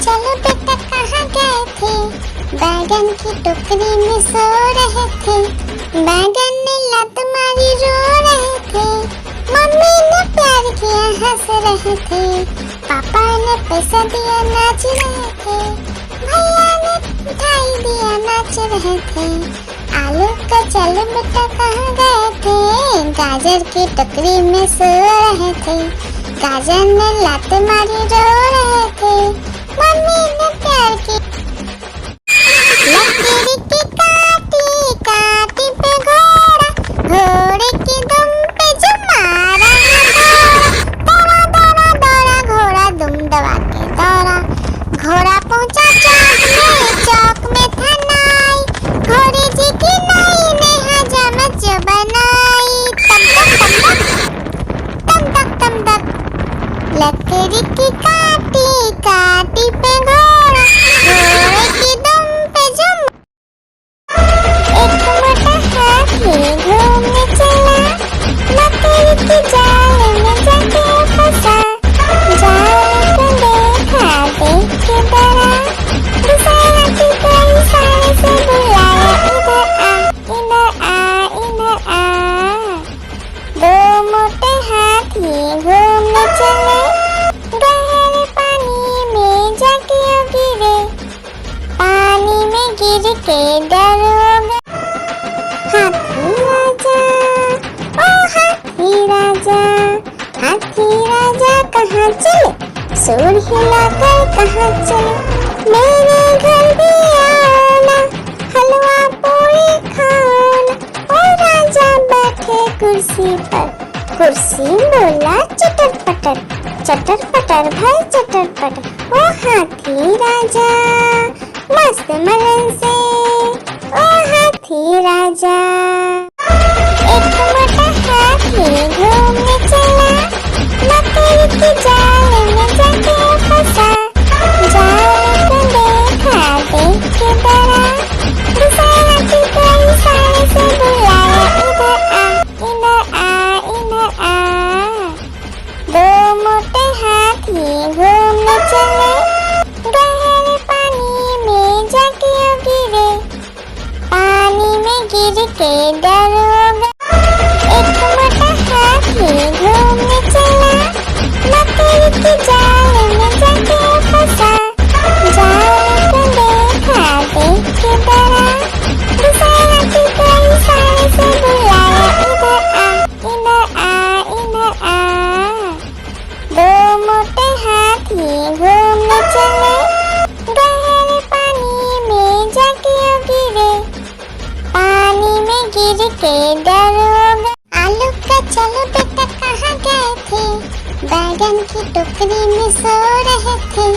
चलो बेटा कहाँ गए थे? बैगन की टोकरी में सो रहे थे। बैगन ने लत मारी रो रहे थे। मम्मी ने प्यार किया हंस रहे थे। पापा ने पैसा दिया नाच रहे थे। भैया ने मिठाई दिया नाच रहे थे। आलू का चलो बेटा कहाँ गए थे? गाजर की टोकरी में सो रहे थे। गाजर ने लात मारी रो रहे थे। मम्मी ने प्यार की लकीर की काटी काटी पे घोड़ा, घोड़े की दुम पे जो मारा दौड़ा दौड़ा दौड़ा घोड़ा दुम दबा के दौड़ा। घोड़ा पहुंचा चौक में था नाई। घोड़े जी की नाई ने हजामत जो बनाई। तम तक तम तक लकड़ी की काटी काटी पे घोड़ा, घोड़े की दुम पे जुम। एक मोटा हाथी घूमने चला, लकड़ी की जाल में जाके फंसा। जाल को देखा देख के डरा। दूसरे हाथी को इशारे से बुलाया, इधर आ इधर आ। दो मोटे हाथी घूमने चले, गहरे पानी में जाके गिरे। पानी में गिर के डर हो गए। हाथी राजा, ओ हाथी राजा, हाथी राजा कहाँ चले? सूर हिलाकर कहाँ चले? मेरे घर भी आना, हलवा पूरी खाना। ओ राजा बैठे कुर्सी पर, कुर्सी बोला चटर पटर भाई चटर पटर। ओ हाथी राजा मस्त मलन से, ओ हाथी राजा। एक मोटा हाथी घूमने चला, लकड़ी की जाल में जाके फंसा। जाल को देखा देख के डरा। दूसरे हाथी को इशारे से बुलाया, इधर आ इधर आ। दो मोटे हाथी घूमने चले, गहरे पानी में जाके गिरे। पानी में गिर के डर हो गए। एक मोटा हाथी घूमने चला, लकड़ी की जाल में जाके फंसा। जाल को देखा देख के डरा। दूसरे हाथी को इशारे से बुलाया, इधर आ। दो मोटे हाथी घूमने चले, गहरे पानी में जाके गिरे। पानी में गिर के डर हो गए। आलू का चलो बेटा कहाँ गए थे? बैगन की टोकरी में सो रहे थे।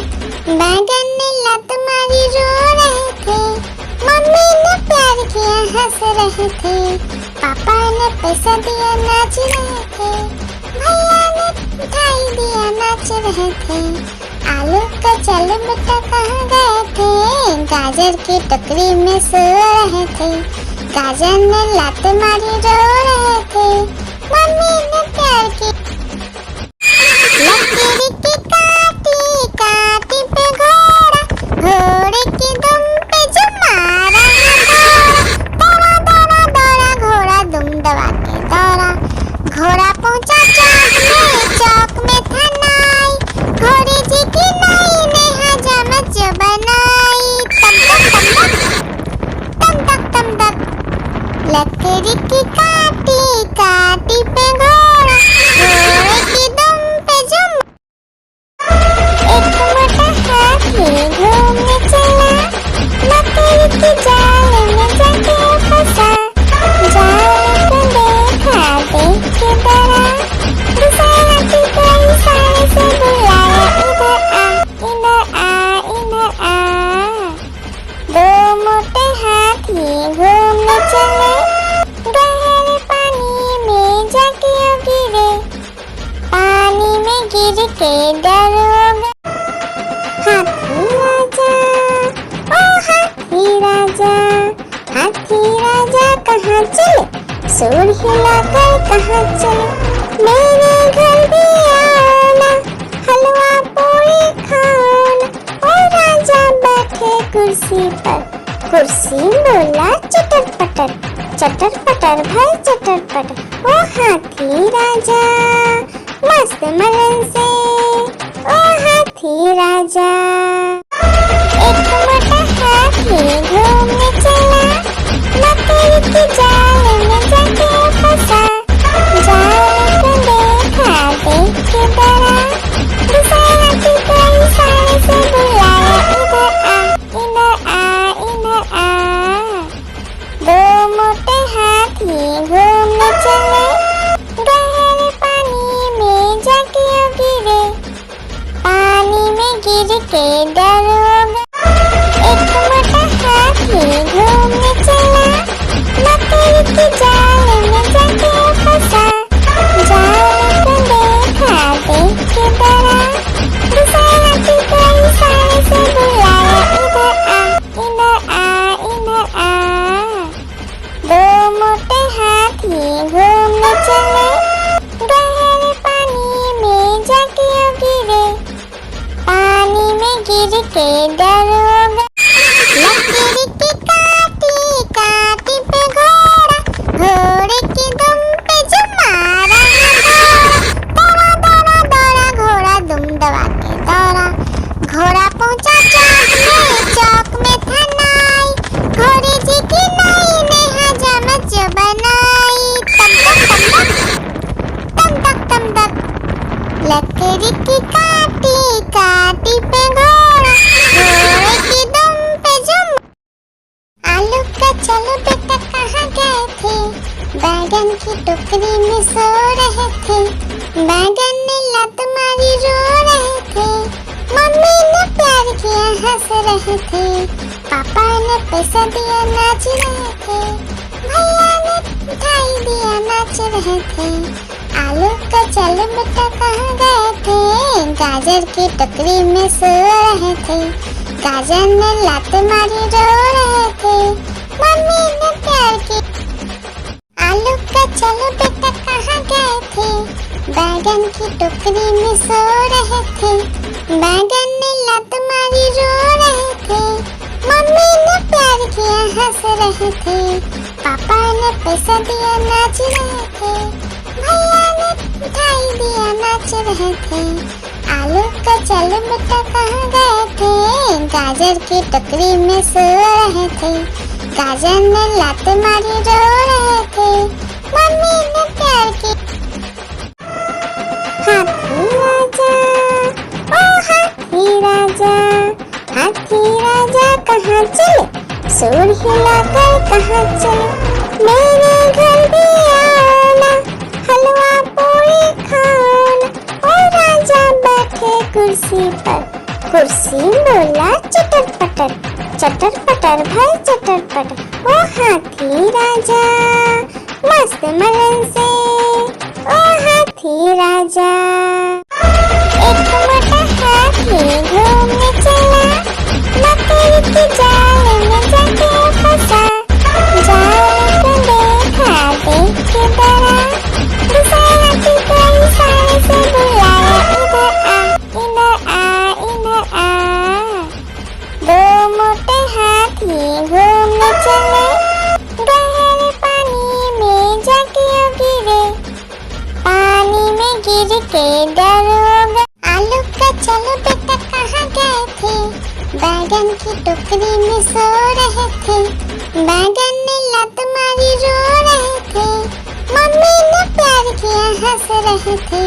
बैगन ने लत मारी रो रहे थे। मम्मी ने प्यार किया हंस रहे थे। पापा ने पैसा दिया नाच रहे थे। भैया ने मिठाई दिया नाच रहे थे। आलू का चलो बेटा कहाँ गए थे? गाजर की टोकरी में सो रहे थे। गाजर ने लात मारी रो रहे थे। मम्मी ने प्यार की लकीर की काटी काटी पे घोड़ा, घोड़े की दुम पे जो मारा दौड़ा दौड़ा दौड़ा घोड़ा दुम दबा के दौड़ा। घोड़ा पहुंचा चौक में था नाई। घोड़े जी की नाई ने हजामत जो बनाई। तम तक लकड़ी की काटी काटी पे घोड़ा, घोड़े की दुम पे जुम। एक मोटा हाथी घूमने चला, लकड़ी की जाल में जाके फंसा। जाल को देखा देख के डरा। दूसरे हाथी को इशारे से बुलाया, इधर आ। दो मोटे हाथी घूमने चले, गहरे पानी में जाके गिरे। पानी में गिर के डर हो गए। हाथी राजा, ओ हाथी राजा, हाथी राजा कहाँ चले? सूर हिलाकर कहाँ चले? मेरे घर भी आना, हलवा पूरी खाना। ओ कुर्सी पर। कुर्सी बोला चटर पटर भाई चटर पटर। ओ हाथी राजा मस्त मलन से, ओ हाथी राजा। एक मोटा हाथी घूमने चला, मकड़ी की जाल में जाके फंसा। जाल को देखा देख के डरा, दूसरे हाथी को इशारे से बुलाया, इधर आ इधर आ। दो मोटे हाथी घूमने चले, गहरे पानी में जाके गिरे। पानी में गिर के डर हो गया। एक मोटा हाथी घूमने चला, मकड़ी की जाल में जाके फंसा। जाल को देखा देख के डरा, दूसरे हाथी को इशारे से बुलाया, इधर आ इधर आ। दो मोटे हाथी घूमने चले, गहरे पानी में जाके गिरे। पानी में गिर के डर हो गया। लकड़ी की काटी काटी पे घोड़ा, घोड़े की दुम पे जो मारा दौड़ा दौड़ा दौड़ा घोड़ा दुम दबा के दौड़ा। घोड़ा पहुंचा चौक में था नाई, घोड़े जी की नाई ने हजामत जो बनाई। तम तक लकड़ी की काटी काटी पे घोड़ा, घोड़े की दुम पे जो। आलू का चलो बेटा कहाँ गए थे, बैगन की टोकरी में सो रहे थे। बैगन ने लत मारी रो रहे थे, मम्मी ने प्यार किया हंस रहे थे। पापा ने पैसा दिया नाच रहे थे, भैया ने मिठाई दिया नाच रहे थे। आलू का चलो बेटा कहाँ गए थे, गाजर की टोकरी में सो रहे थे। गाजर ने लात मारी रो रहे थे, मम्मी ने प्यार की। आलू का चलो बेटा कहाँ गए थे, बैगन की टोकरी में सो रहे थे। बैगन ने लात मारी रो रहे थे, मम्मी ने प्यार किया हंस रहे थे। पापा ने पैसा दिया नाच रहे थे, भैया ने मिठाई दिया नाच रहे थे। आलू का चलो बेटा कहाँ गए थे, गाजर की टोकरी में सो रहे थे। गाजर ने लात मारी रो रहे थे, मम्मी ने प्यार की। हाथी राजा ओ हाथी राजा, हाथी राजा कहाँ चले, सूर हिलाकर कहाँ चले। मेरे घर भी आना, हलवा पूरी खाना। ओ राजा बैठे कुर्सी पर। कुर्सी बोला चटर पटर भाई चटर पटर। ओ हाथी राजा मस्त मलन से, ओ हाथी राजा। एक मोटा हाथी घूमने चला, मकड़ी की जाल में जाके फंसा। जाल को देखा देख के डरा, दूसरे हाथी को इशारे से बुलाया, इधर आ इधर आ। दो मोटे हाथी घूमने चले, गहरे पानी में जाके गिरे। पानी में गिर के डर हो गया। आलू का चलो बेटा कहाँ गए थे, बैगन की टोकरी में सो रहे थे। बैगन ने लत मारी रो रहे थे, मम्मी ने प्यार किया हंस रहे थे।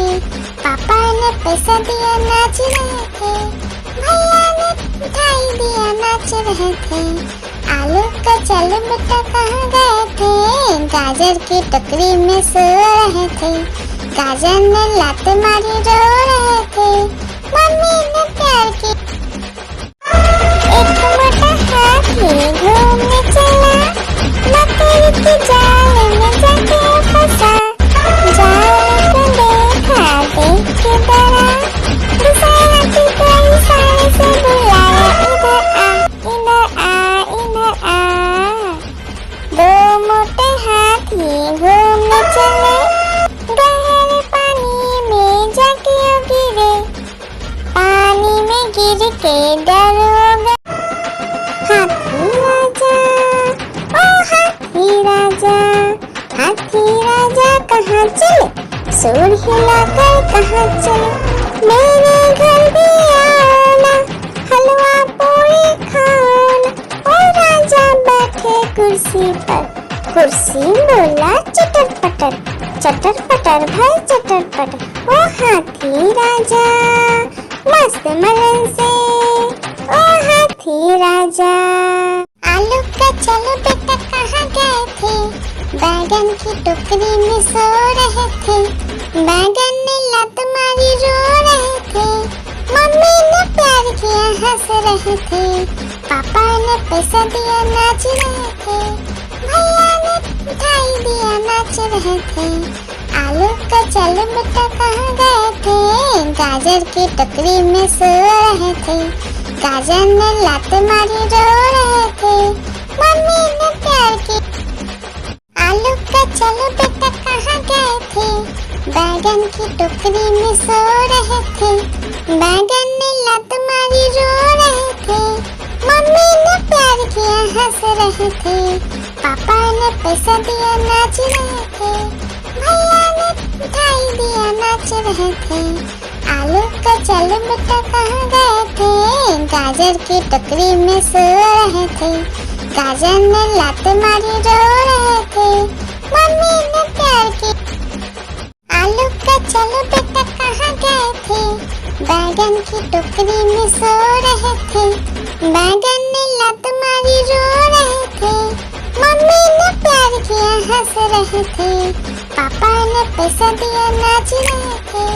पापा ने पैसा दिया नाच रहे थे, भैया ने मिठाई दिया नाच रहे थे। आलू का चलो बेटा कहाँ गए थे, गाजर की टोकरी में सो रहे थे। गाजर ने लात मारी रो रहे थे, मम्मी ने प्यार की। एक मोटा हाथी घूमने चला, मकड़ी की जाल में जाके फंसा। जाल को देखा देख के डरा, दूसरे हाथी को इशारे से बुलाया, इधर आ इधर आ। दो मोटे हाथी घूमने चले, गहरे पानी में जाके गिरे। पानी में गिर के डर हो गया। हाथी राजा कहाँ चले, सूंड हिलाकर कहाँ चले, मेरे घर भी आना, हलवा पूरी खाना। ओ राजा बैठे कुर्सी पर, कुर्सी बोला चटर पटर भाई चटर पटर। ओ हाथी राजा मस्त मलन से, ओ हाथी राजा। आलू का चलो बेटा कहाँ गए थे, बैगन की टोकरी में सो रहे थे, बैगन ने लात मारी रो रहे थे, मम्मी ने प्यार किया हंस रहे थे, पापा ने पैसा दिया नाच रहे थे, भैया ने मिठाई दिया नाच रहे थे। आलू का चलो बेटा कहाँ गए थे, गाजर की टोकरी में सो रहे थे, गाजर ने लात मारी रो रहे थे, मम्मी ने प्यार की। आलू का चलो बेटा कहाँ गए थे, बैगन की टोकरी में सो रहे थे, बैगन ने लात मारी रो रहे थे, मम्मी ने प्यार किया हंस रहे थे, पापा ने पैसा दिया नाच रहे थे, भैया ने मिठाई दिया नाच रहे थे। आलू का चलो बेटा कहाँ गए थे, गाजर की टोकरी में सो रहे थे, गाजर ने लात मारी रो रहे थे, मम्मी ने प्यार की। आलू का चलो बेटा कहाँ गए थे, बैगन की टोकरी में सो रहे थे, बैगन ने लात मारी रो रहे थे, मम्मी ने प्यार किया हंस रहे थे, पापा ने पैसा दिया नाच रहे थे,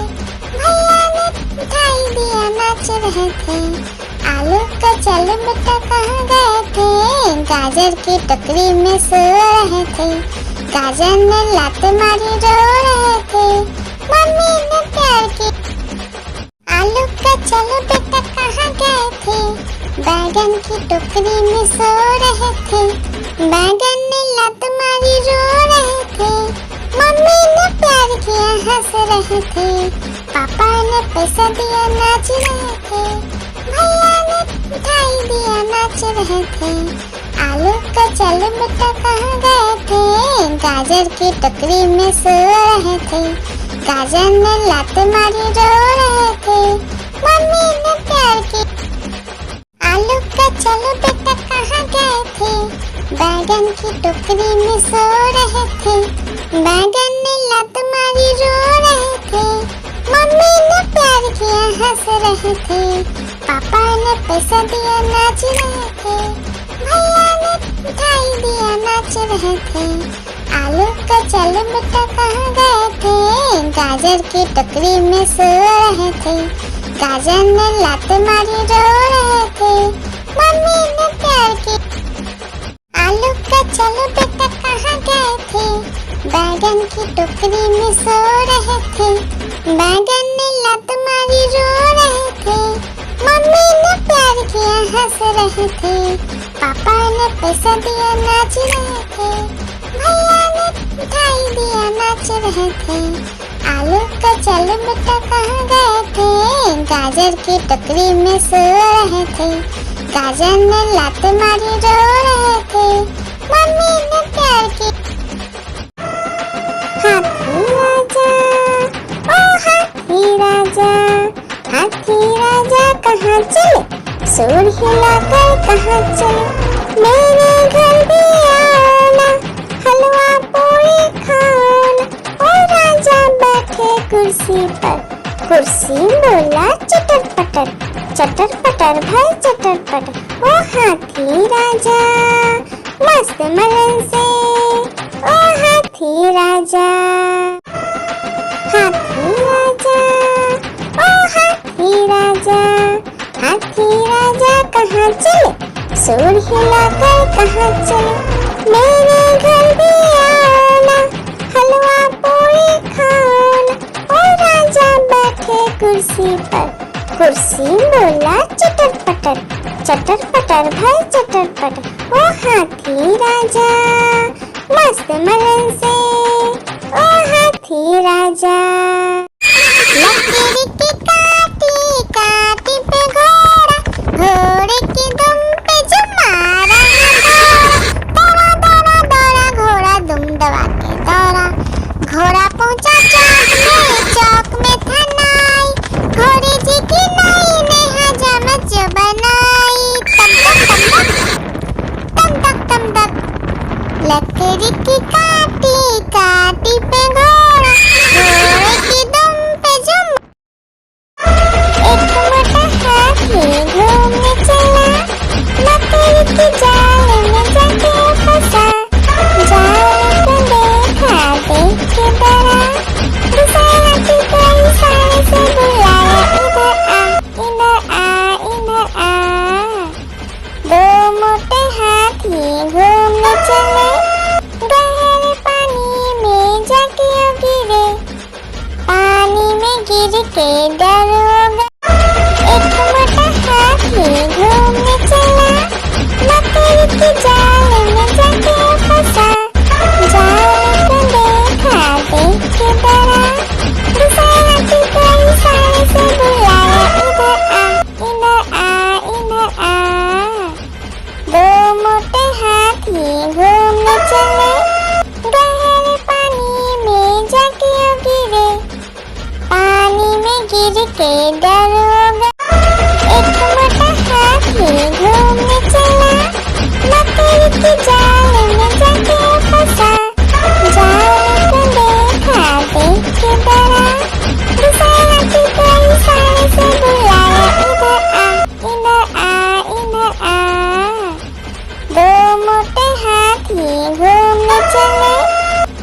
भैया ने मिठाई दिया नाच रहे थे। आलू का चलो बेटा कहाँ गए थे, गाजर की टोकरी में सो रहे थे, गाजर ने लात मारी रो रहे थे, मम्मी ने प्यार की। आलू का चलो बेटा कहाँ गए थे, बैगन की टोकरी में सो रहे थे, बैगन ने लात मारी रो रहे थे, मम्मी ने प्यार किया हंस रहे थे, पापा ने पैसा दिया नाच रहे थे, भैया ने मिठाई दिया नाच रहे थे। आलू का चलो बेटा कहाँ गए थे, गाजर की टोकरी में सो रहे थे, गाजर ने लात मारी रो रहे थे, मम्मी ने प्यार की। आलू का चलो बेटा कहाँ गए थे, बैगन की टोकरी में सो रहे थे, बैगन ने लात मारी रो रहे थे, मम्मी ने प्यार किया हंस रहे थे, पापा ने पैसा दिया नाच रहे थे, भैया ने मिठाई दिया नाच रहे थे। आलू का चलो बेटा कहाँ गए थे, गाजर की टोकरी में सो रहे थे, गाजर ने लात मारी रो रहे थे, मम्मी ने प्यार की। आलू का चलो बेटा कहाँ गए थे, बैगन की टोकरी में सो रहे थे, बैगन ने लात मारी रो रहे थे, मम्मी ने प्यार किया हंस रहे थे, पापा ने पैसा दिया नाच रहे थे, भैया ने मिठाई दिया नाच रहे थे। आलू का चलो बेटा कहाँ गए थे, गाजर की टोकरी में सो रहे थे, गाजर ने लात मारी रो रहे थे, मम्मी ने प्यार की। हाथी राजा ओ हाथी राजा, हाथी राजा कहाँ चले, सूंड हिलाकर कहाँ चले, मेरे घर भी आना, हलवा पूरी खाना। ओ राजा बैठे कुर्सी पर, कुर्सी बोला चटर पटर भाई चटर पटर। ओ हाथी राजा मस्त मलन से, ओ हाथी राजा। हाथी राजा ओ हाथी राजा, हाथी राजा कहाँ चले, सूंड हिलाकर कहाँ चले, मेरे घर भी आना, हलवा पूरी खाना। ओ राजा बैठे कुर्सी पर, कुर्सी बोला चटर पटर भाई चटर पटर। ओ हाथी राजा मस्त मलन से, ओ हाथी राजा। लकीर की काटी काटी पे घोड़ा, घोड़े की दुम पे जो मारा है दौड़ा, दौड़ा दौड़ा दौड़ा घोड़ा दुम दबा के दौड़ा। गिर के दरोगा। एक मोटा हाथी घूमने चला, मकड़ी के जाल में जाके फंसा। जाल को देखा देख के डरा, दूसरे हाथी को इशारे से बुलाया, इधर आ, इधर आ, इधर आ। दो मोटे हाथी घूमने चले, गहरे पानी में जाके गिरे। पानी में गिर के दरोगा। एक मोटा हाथी घूमने चला, मकड़ी के जाल में जाके फंसा। जाल को देखा देख के डरा, दूसरे हाथी को इशारे से बुलाया, इधर आ, इधर आ, इधर आ। दो मोटे हाथी घूमने चले,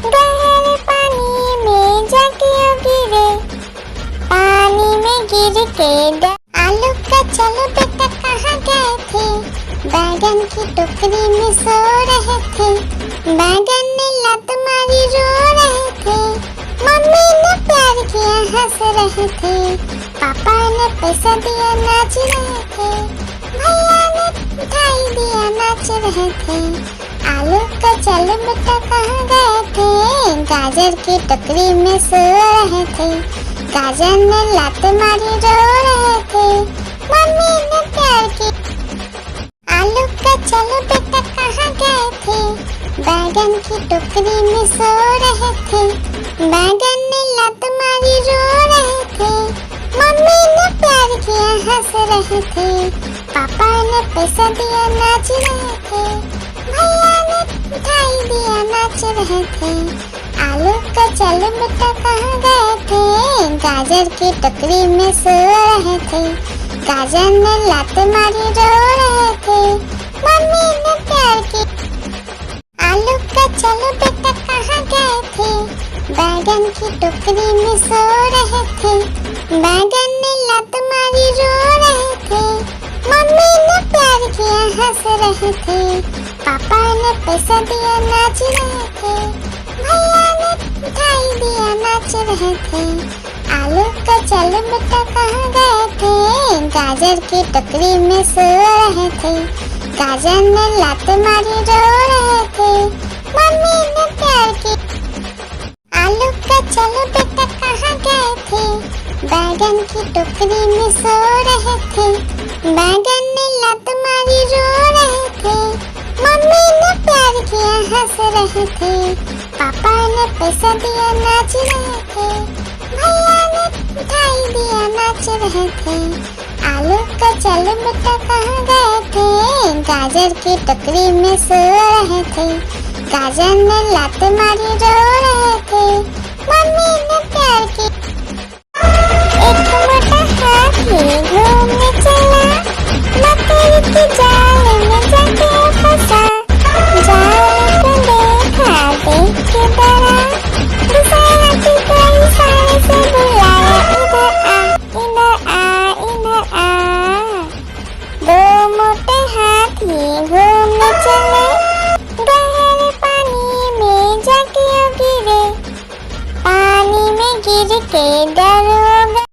गहरे पानी में जाके गिरे। पानी में गिर के आलू का चलो बेटा कहाँ गए थे? बैगन की टोकरी में सो रहे थे। बैगन ने लात मारी रो रहे थे। मम्मी ने प्यार किया हंस रहे थे। पापा ने पैसा दिया नाच रहे थे। भैया ने मिठाई दिया नाच रहे थे। आलू का चलो बेटा कहाँ गए थे? गाजर की टोकरी में सो रहे थे। गाजर ने लात मारी रो रहे थे। मम्मी ने प्यार की। आलू का चलो बेटा कहाँ गए थे? बैगन की टोकरी में सो रहे थे। बैगन ने लात मारी रो रहे थे। मम्मी ने प्यार किया हंस रहे थे। पापा ने पैसा दिया नाच रहे थे। भैया ने मिठाई दिया नाच रहे थे। आलू का चलो बेटा कहाँ गए थे? गाजर की टोकरी में सो रहे थे। गाजर ने लात मारी रो रहे थे। मम्मी ने प्यार की। आलू का चलो बेटा कहाँ गए थे? बैगन की टोकरी में सो रहे थे। बैगन ने लात मारी रो रहे थे। मम्मी ने प्यार किया हंस रहे थे। पापा ने पैसा दिया नाच रहे थे। भैया ने मिठाई दिया नाच रहे थे। आलू का चलो बेटा कहाँ गए थे? गाजर की टोकरी में सो रहे थे। गाजर ने लात मारी रो रहे थे। मम्मी ने प्यार की। आलू का चलो बेटा कहाँ गए थे? बैगन की टोकरी में सो रहे थे। बैगन ने लात मारी रो रहे थे। मम्मी ने प्यार किया हंस रहे थे। पापा ने पैसा दिया नाच रहे थे। भैया ने मिठाई दिया नाच रहे थे। आलू का चलो बेटा कहाँ गए थे? गाजर की टोकरी में सो रहे थे। गाजर ने लात मारी रो रहे थे। मम्मी ने प्यार की। एक मोटा हाथी घूमने चला, मकड़ी के जाल में जाके फंसा। जाल को देखा देख के डरा, दूसरे हाथी को इशारे से बुलाया, इधर आ, इधर आ, इधर आ। दो मोटे हाथी घूमने चले, गहरे पानी में जाके गिरे। पानी में गिर के दरोगा।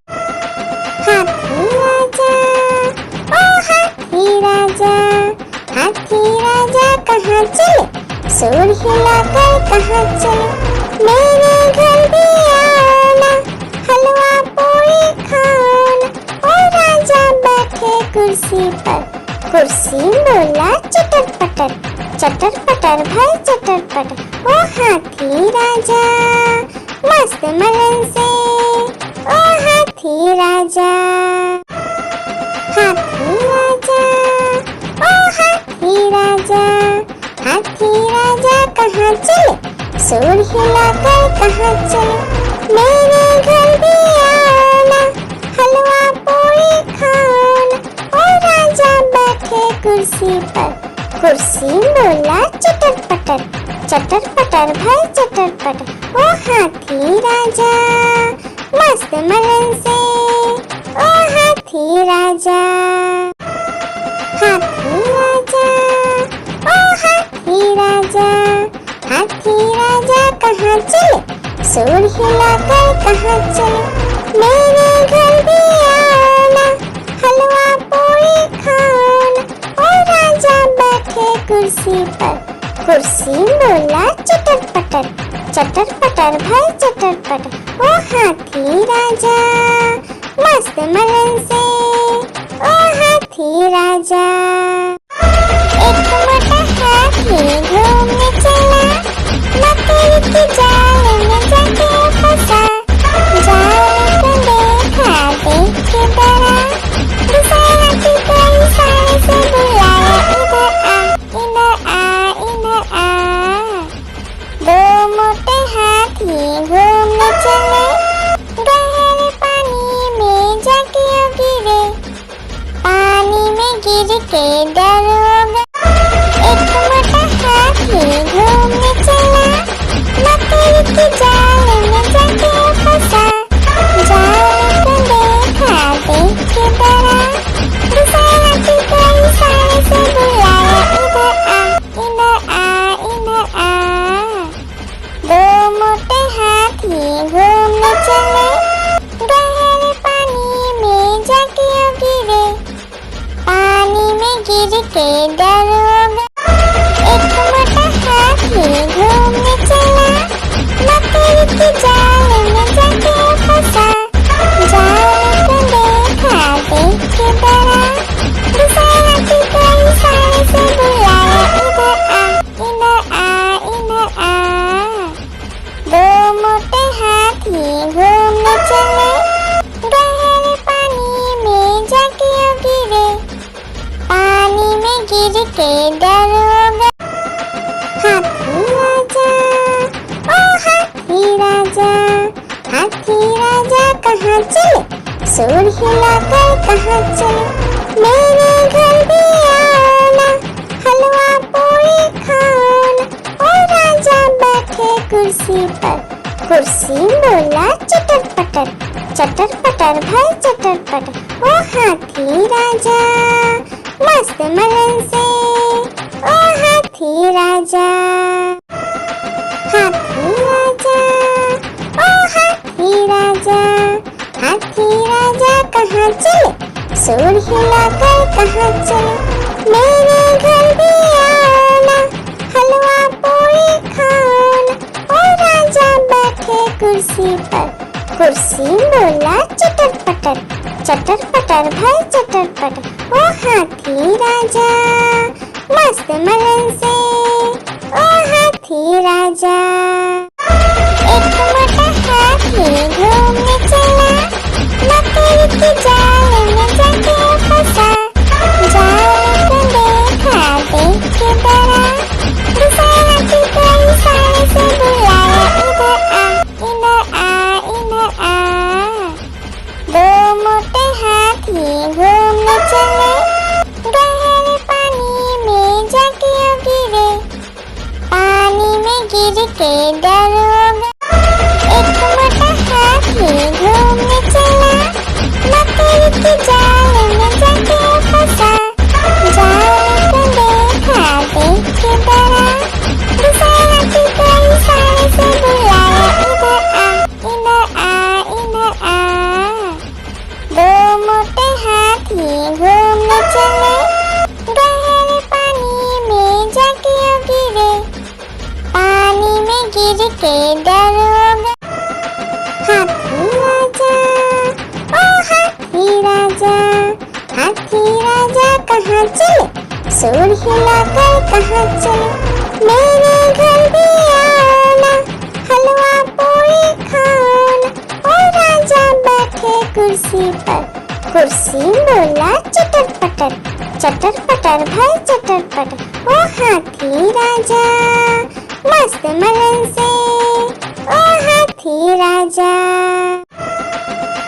हाथी राजा, ओ हाथी राजा, हाथी राजा कहाँ चले? सूर हिलाकर कहाँ चले? मेरे घर भी आना, हलवा पूरी खाना। ओ राजा बैठे कुर्सी पर, कुर्सी बोला चटर पटर, चटर पटर भाई चटर पटर। ओ हाथी राजा मस्त मलन से, ओ हाथी राजा। हाथी राजा, ओ हाथी राजा, हाथी राजा कहाँ चले? सूर हिलाकर कहाँ चले? मेरे घर भी आना, हलवा पूरी खाना। ओ राजा बैठे कुर्सी पर, कुर्सी बोला चटर पटर, चटर पटर भाई चटर पटर। ओ हाथी राजा मस्त मलन से, ओ हाथी राजा। हाथी राजा, ओ हाथी राजा, हाथी राजा कहाँ चले? सूर हिलाकर कहाँ चले? मेरे घर भी आना, हलवा पूरी खाना। ओ राजा बैठे कुर्सी पर, कुर्सी बोला चटर पटर, चटर पटर भाई चटर पटर। ओ हाथी राजा मस्त मलन से, ओ हाथी राजा। एक मोटा हाथी घूमने चला, मकड़ी की जाल में जाके फंसा। जाल को देखा देख के डरा, दूसरा हाथी को इशारे से बुलाया, इधर आ इधर आ इधर आ। दो मोटे हाथी घूमने चले, गहरे पानी में जाके गिरे। पानी में गिर के डर हो गया। एक मोटा हाथी घूमने चला, मकड़ी की जाल में जाके फंसा। जाल को देखा देख के डरा, दूसरा हाथी को इशारे से बुलाया, इधर आ इधर आ इधर आ। दो मोटे हाथी घूमने चले, गहरे पानी में जाके गिरे। पानी में गिर के डर हो गया। एक मोटा हाथी घूमने चला, मकड़ी की जाल में जाके फंसा। जाल को देखा देख के डरा, दूसरा हाथी को इशारे से बुलाया, इधर आ इधर आ। दो मोटे हाथी घूमने चले, गहरे पानी में जाके गिरे। पानी में गिर के डर हो गया। हाथी राजा ओ हाथी राजा, हाथी राजा कहाँ चले, सूर हिलाकर कहाँ चले। मेरे घर भी आना, हलवा पूरी खाना। ओ राजा बैठे कुर्सी पर, कुर्सी बोला चटर पटर, चटर पटर भाई चटर पटर। ओ हाथी राजा मस्त मलन से, ओ हाथी राजा। हाथी राजा ओ हाथी राजा, हाथी राजा कहाँ चले, सूर हिलाकर कहाँ चले। मेरे घर भी आना, हलवा पूरी खाना। ओ राजा बैठे कुर्सी पर, कुर्सी बोला चटर पटर, चटर पटर भाई चटर पटर। ओ हाथी राजा मस्त मलन से, ओ हाथी राजा। एक मोटा हाथी घूमने चला, मकड़ी की जाल में जाके फंसा। जाल को देखा देख के डरा, दूसरा हाथी को इशारे से बुलाया, इधर आ इधर आ। दो मोटे हाथी घूमने चले, गहरे पानी में जाके गिरे। पानी में गिर के डर हो गया। एक मोटा हाथी घूमने चला, मकड़ी की जाल में जाके फंसा। जाल को देखा देख के डरा, दूसरा हाथी को इशारे से बुलाया, इधर आ इधर आ। दो मोटे हाथी घूमने चले, गहरे पानी में जाके गिरे। पानी में गिर के डर हो गया। हाथी राजा ओ हाथी राजा, हाथी राजा कहाँ चले, सूर हिलाकर कहाँ चले। मेरे घर भी आना, हलवा पूरी खाना। ओ राजा बैठे कुर्सी पर, कुर्सी बोला चटर पटर, चटर पटर भाई चटर पटर। ओ हाथी राजा मस्त मलन से, ओ हाथी राजा।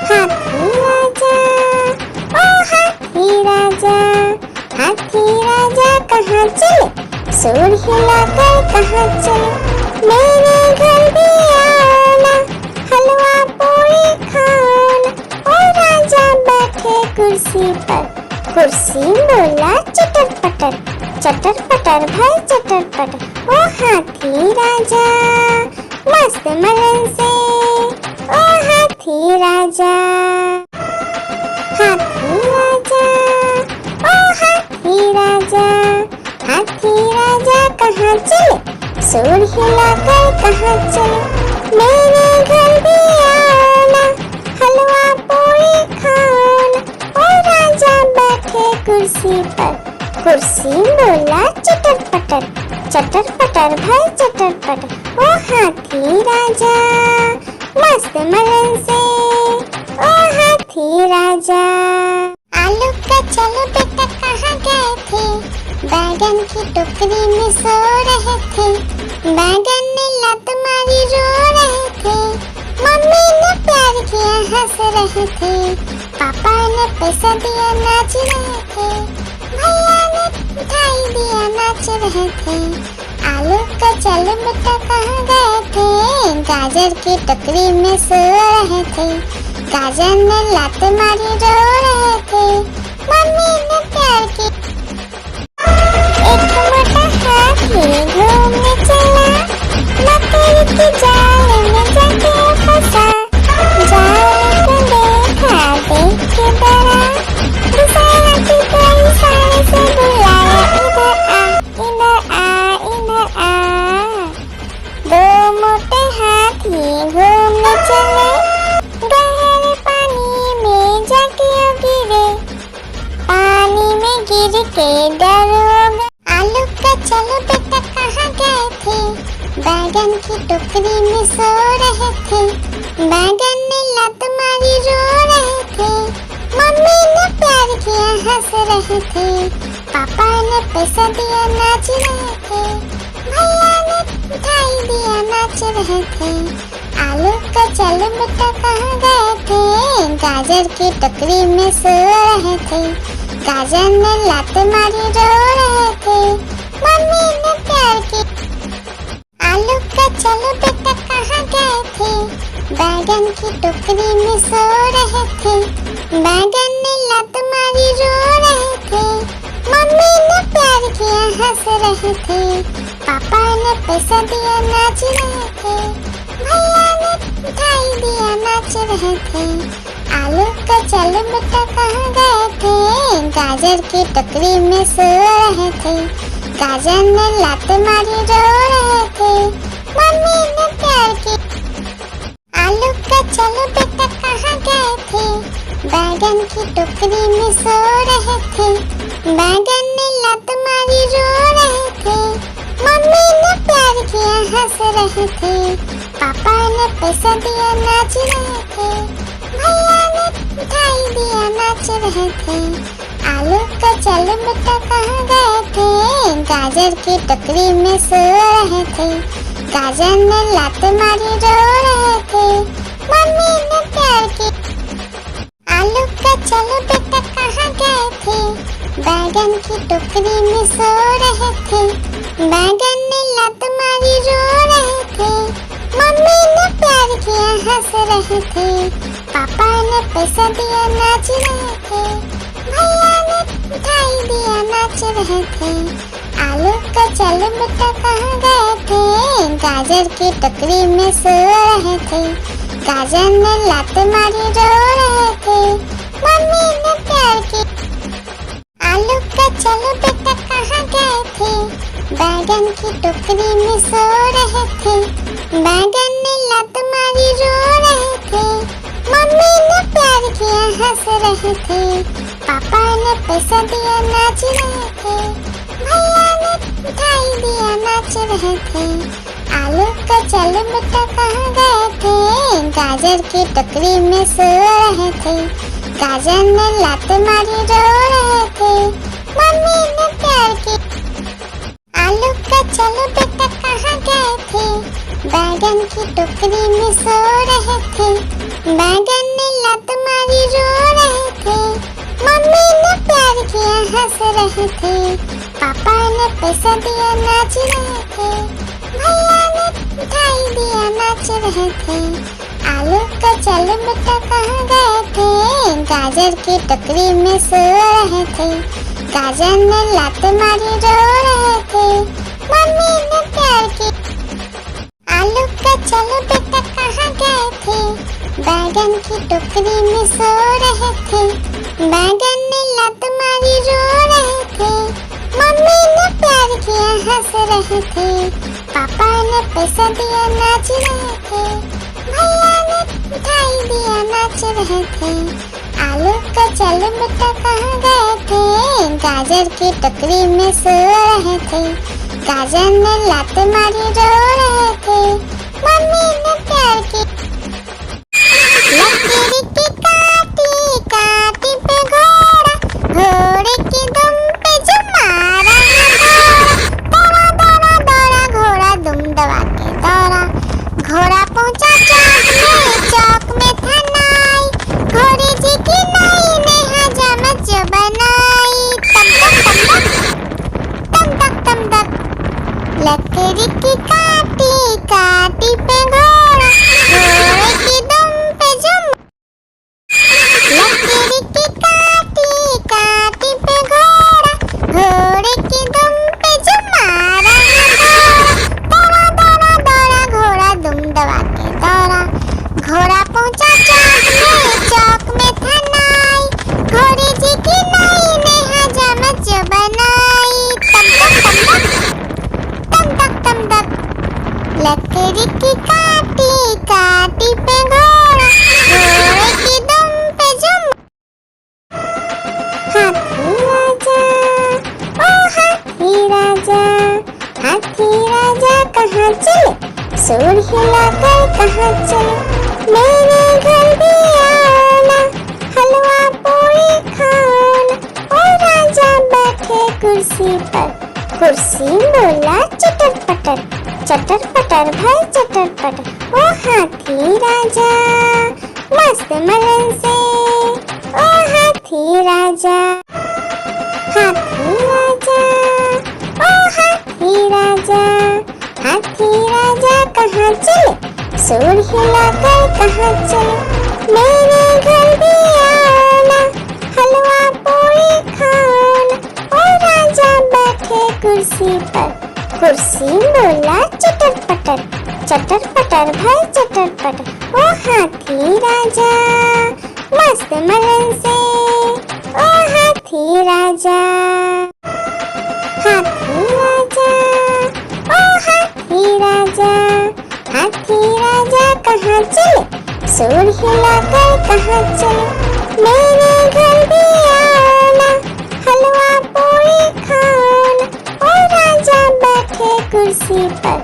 हाथी राजा ओ हाथी राजा, हाथी राजा कहाँ चले, सूर हिलाकर कहाँ चले। मेरे घर भी आना, हलवा पूरी खाना। ओ राजा बैठे कुर्सी पर, कुर्सी बोला चटर पटर, चटर पटर भाई चटर पटर। ओ हाथी राजा मस्त मलन से, ओ हाथी हाथी राजा, हाथी राजा, ओ हाथी राजा, हाथी राजा कहाँ चले, सूंड हिलाकर कहाँ चले, मेरे घर भी आना, हलवा पूरी खाना। ओ राजा बैठे कुर्सी पर, कुर्सी बोला चटर पटर भाई चटर पटर। ओ हाथी राजा मस्त मलन से, ओ हाथी राजा। आलू का चलो बेटा कहाँ गए थे, बैगन की टोकरी में सो रहे थे, बैगन ने लत मारी रो रहे थे, मम्मी ने प्यार किया हंस रहे थे, पापा ने पैसा दिया नाच रहे थे, भैया ने मिठाई दिया नाच रहे थे। आलू का चलो बेटा कहाँ गए थे, गाजर की टोकरी में सो रहे थे, गाजर ने लात मारी रो रहे थे, मम्मी ने प्यार की। एक मोटा हाथी घूमने चला, मकड़ी की जाल में जाके फंसा, जाल को देखा देख के डरा, दूसरे हाथी को इशारे से बुलाया, इधर आ इधर आ। दो मोटे हाथी घूमने चले, गहरे पानी में जाके गिरे, पानी में गिर के डर हो गए। आलू का चलो बेटा कहाँ गए थे, बैगन की टोकरी में सो रहे थे, बैगन ने लत मारी रो रहे थे, मम्मी ने प्यार किया हंस रहे थे, पापा ने पैसा दिया नाच रहे थे, भैया ने मिठाई दिया नाच रहे थे। आलू का चलो बेटा कहाँ गए थे, गाजर की टोकरी में सो रहे थे, गाजर ने लात मारी रो रहे थे, मम्मी ने प्यार की। आलू का चलो बेटा कहाँ गए थे, बैगन की टोकरी में सो रहे थे, बैगन ने लात मारी रो रहे थे, मम्मी ने प्यार किया हंस रहे थे, पापा ने पैसा दिया नाच रहे थे, भैया ने मिठाई दिया नाच रहे थे। आलू का चलो बेटा कहाँ गए थे, गाजर की टोकरी में सो रहे थे, गाजर ने लात मारी रो रहे थे, मम्मी ने प्यार की। आलू का चलो बेटा कहाँ गए थे, बैगन की टोकरी में सो रहे थे, बैगन ने लात मारी रो रहे थे, मम्मी ने प्यार किया हंस रहे थे, पापा ने पैसा दिया नाच रहे थे, भैया ने मिठाई दिया नाच रहे थे। आलू का चलो बेटा कहाँ गए थे, गाजर की टोकरी में सो रहे थे, गाजर ने लात मारी रो रहे थे, मम्मी ने प्यार की। आलू का चलो बेटा कहाँ गए थे, बैगन की टोकरी में सो रहे थे, बैगन ने लात मारी रो रहे थे, मम्मी ने प्यार किया हंस रहे थे, पापा ने पैसा दिया नाच रहे थे, भैया ने मिठाई दिया नाच रहे थे। आलू का चलो बेटा कहाँ गए थे, गाजर की टोकरी में सो रहे थे, गाजर ने लात मारी रो रहे थे, मम्मी ने प्यार की। आलू का चलो बेटा कहाँ गए थे, बैगन की टोकरी में सो रहे थे, बैगन ने लात मारी रो रहे थे, मम्मी ने प्यार किया हंस रहे थे, पापा ने पैसा दिया नाच रहे थे, भैया ने मिठाई दिया नाच रहे थे। आलू का चलो बेटा कहाँ गए थे, गाजर की टोकरी में सो रहे थे, गाजर ने लात मारी रो रहे थे, मम्मी ने प्यार की। आलू का चलो बेटा कहाँ गए थे, बैगन की टोकरी में सो रहे थे, बैगन ने लात मारी रो रहे थे, मम्मी ने प्यार किया हंस रहे थे, पापा ने पैसा दिया नाच रहे थे, भैया ने मिठाई दिया नाच रहे थे। आलू का चलो बेटा कहाँ गए थे, गाजर की टोकरी में सो रहे थे, गाजर ने लात मारी रो रहे थे, मम्मी ने प्यार की। आलू का चलो बेटा कहाँ गए थे, बैगन की टोकरी में सो रहे थे, बैगन ने लात मारी रो रहे थे, मम्मी ने प्यार किया हंस रहे थे, पापा ने पैसा दिया नाच रहे थे, भैया ने मिठाई दिया नाच रहे थे, आलू का चल बेटा कहाँ गए थे, गाजर की टोकरी में सो रहे थे, गाजर ने लात मारी रो रहे थे, मम्मी ने प्यार की लकीर की काटी काटी पे घोड़ा, घोड़े की दुम पे जो मारा दौड़ा दौड़ा दौड़ा घोड़ा दुम दबा के दौड़ा, घोड़ा पहुंचा चौक में था नाई, घोड़े जी की नाई ने हजामत जो बनाई, तम तक तम तक लकीर की काटी काटी पे घोड़ा, घोड़े की दुम पे जो लकीर की काटी काटी पे घोड़ा, घोड़े की दुम पे जो मारा दौड़ा दौड़ा दौड़ा घोड़ा दुम दबा के दौड़ा, घोड़ा पहुंचा चौक में था नाई, घोड़े जी की नाई ने हजामत जो बनाई, तम तक लकीर की काटी काटी पे घोड़ा, घोड़े की दुम पे जो हाथी राजा, ओ हाथी राजा, हाथी राजा कहाँ चले, सूर हिलाकर कहाँ चले, मेरे घर भी आना, हलवा पूरी खाना, ओ राजा बैठे कुर्सी पर, कुर्सी बोला चटर पटर भाई चटर पटर, ओ हाथी राजा मस्त मलन से, ओ हाथी राजा, हाथी राजा, ओ हाथी राजा, हाथी राजा कहाँ चले, सूर हिलाकर कहाँ चले, मेरे घर भी आना, हलवा पूरी खाना, ओ राजा बैठे कुर्सी पर, कुर्सी बोला चटर पटर भाई चटर पटर, ओ हाथी राजा मस्त मलन से, ओ हाथी राजा, हाथी राजा, ओ हाथी राजा, हाथी राजा कहाँ चले, सूर हिलाकर कहाँ चले, मेरे घर भी आना, हलवा पूरी खाना, ओ राजा बैठे कुर्सी पर,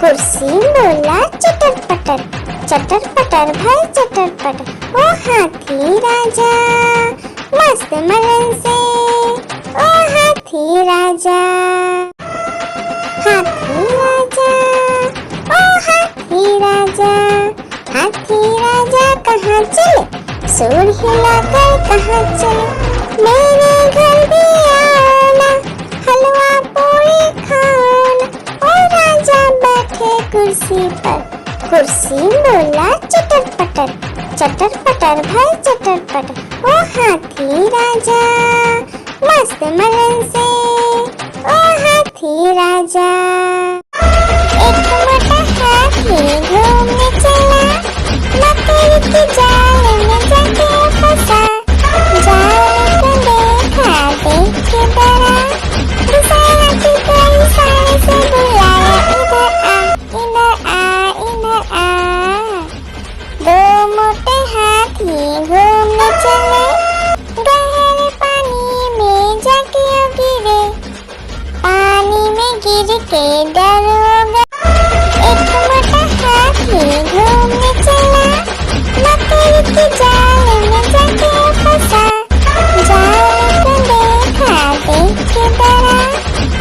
कुर्सी बोला चटर पटर भाई चटर पटर, ओ हाथी राजा मस्त मलन से, ओ हाथी राजा, हाथी राजा, ओ हाथी राजा, हाथी राजा कहाँ चले, सूर हिलाकर कहाँ चले, मेरे घर भी आना, हलवा पूरी खाना, ओ राजा बैठे कुर्सी पर, कुर्सी बोला चटर पटर भाई चटर पटर, ओ हाथी राजा मस्त मलन से, ओ हाथी राजा, एक मोटा हाथी घूमने चला, लकीर की जाल में जाके फंसा, जाल को देखा देख के डरा, दूसरा हाथी को इशारे से बुलाया, इधर आ, दो मोटे हाथी घूमने चले, गहरे पानी में जाके गिरे, पानी में गिर के डर हो गया, एक मोटा हाथी घूमने चला, लकीर की जाल में जाके फंसा, जाल को देखा देख के डरा,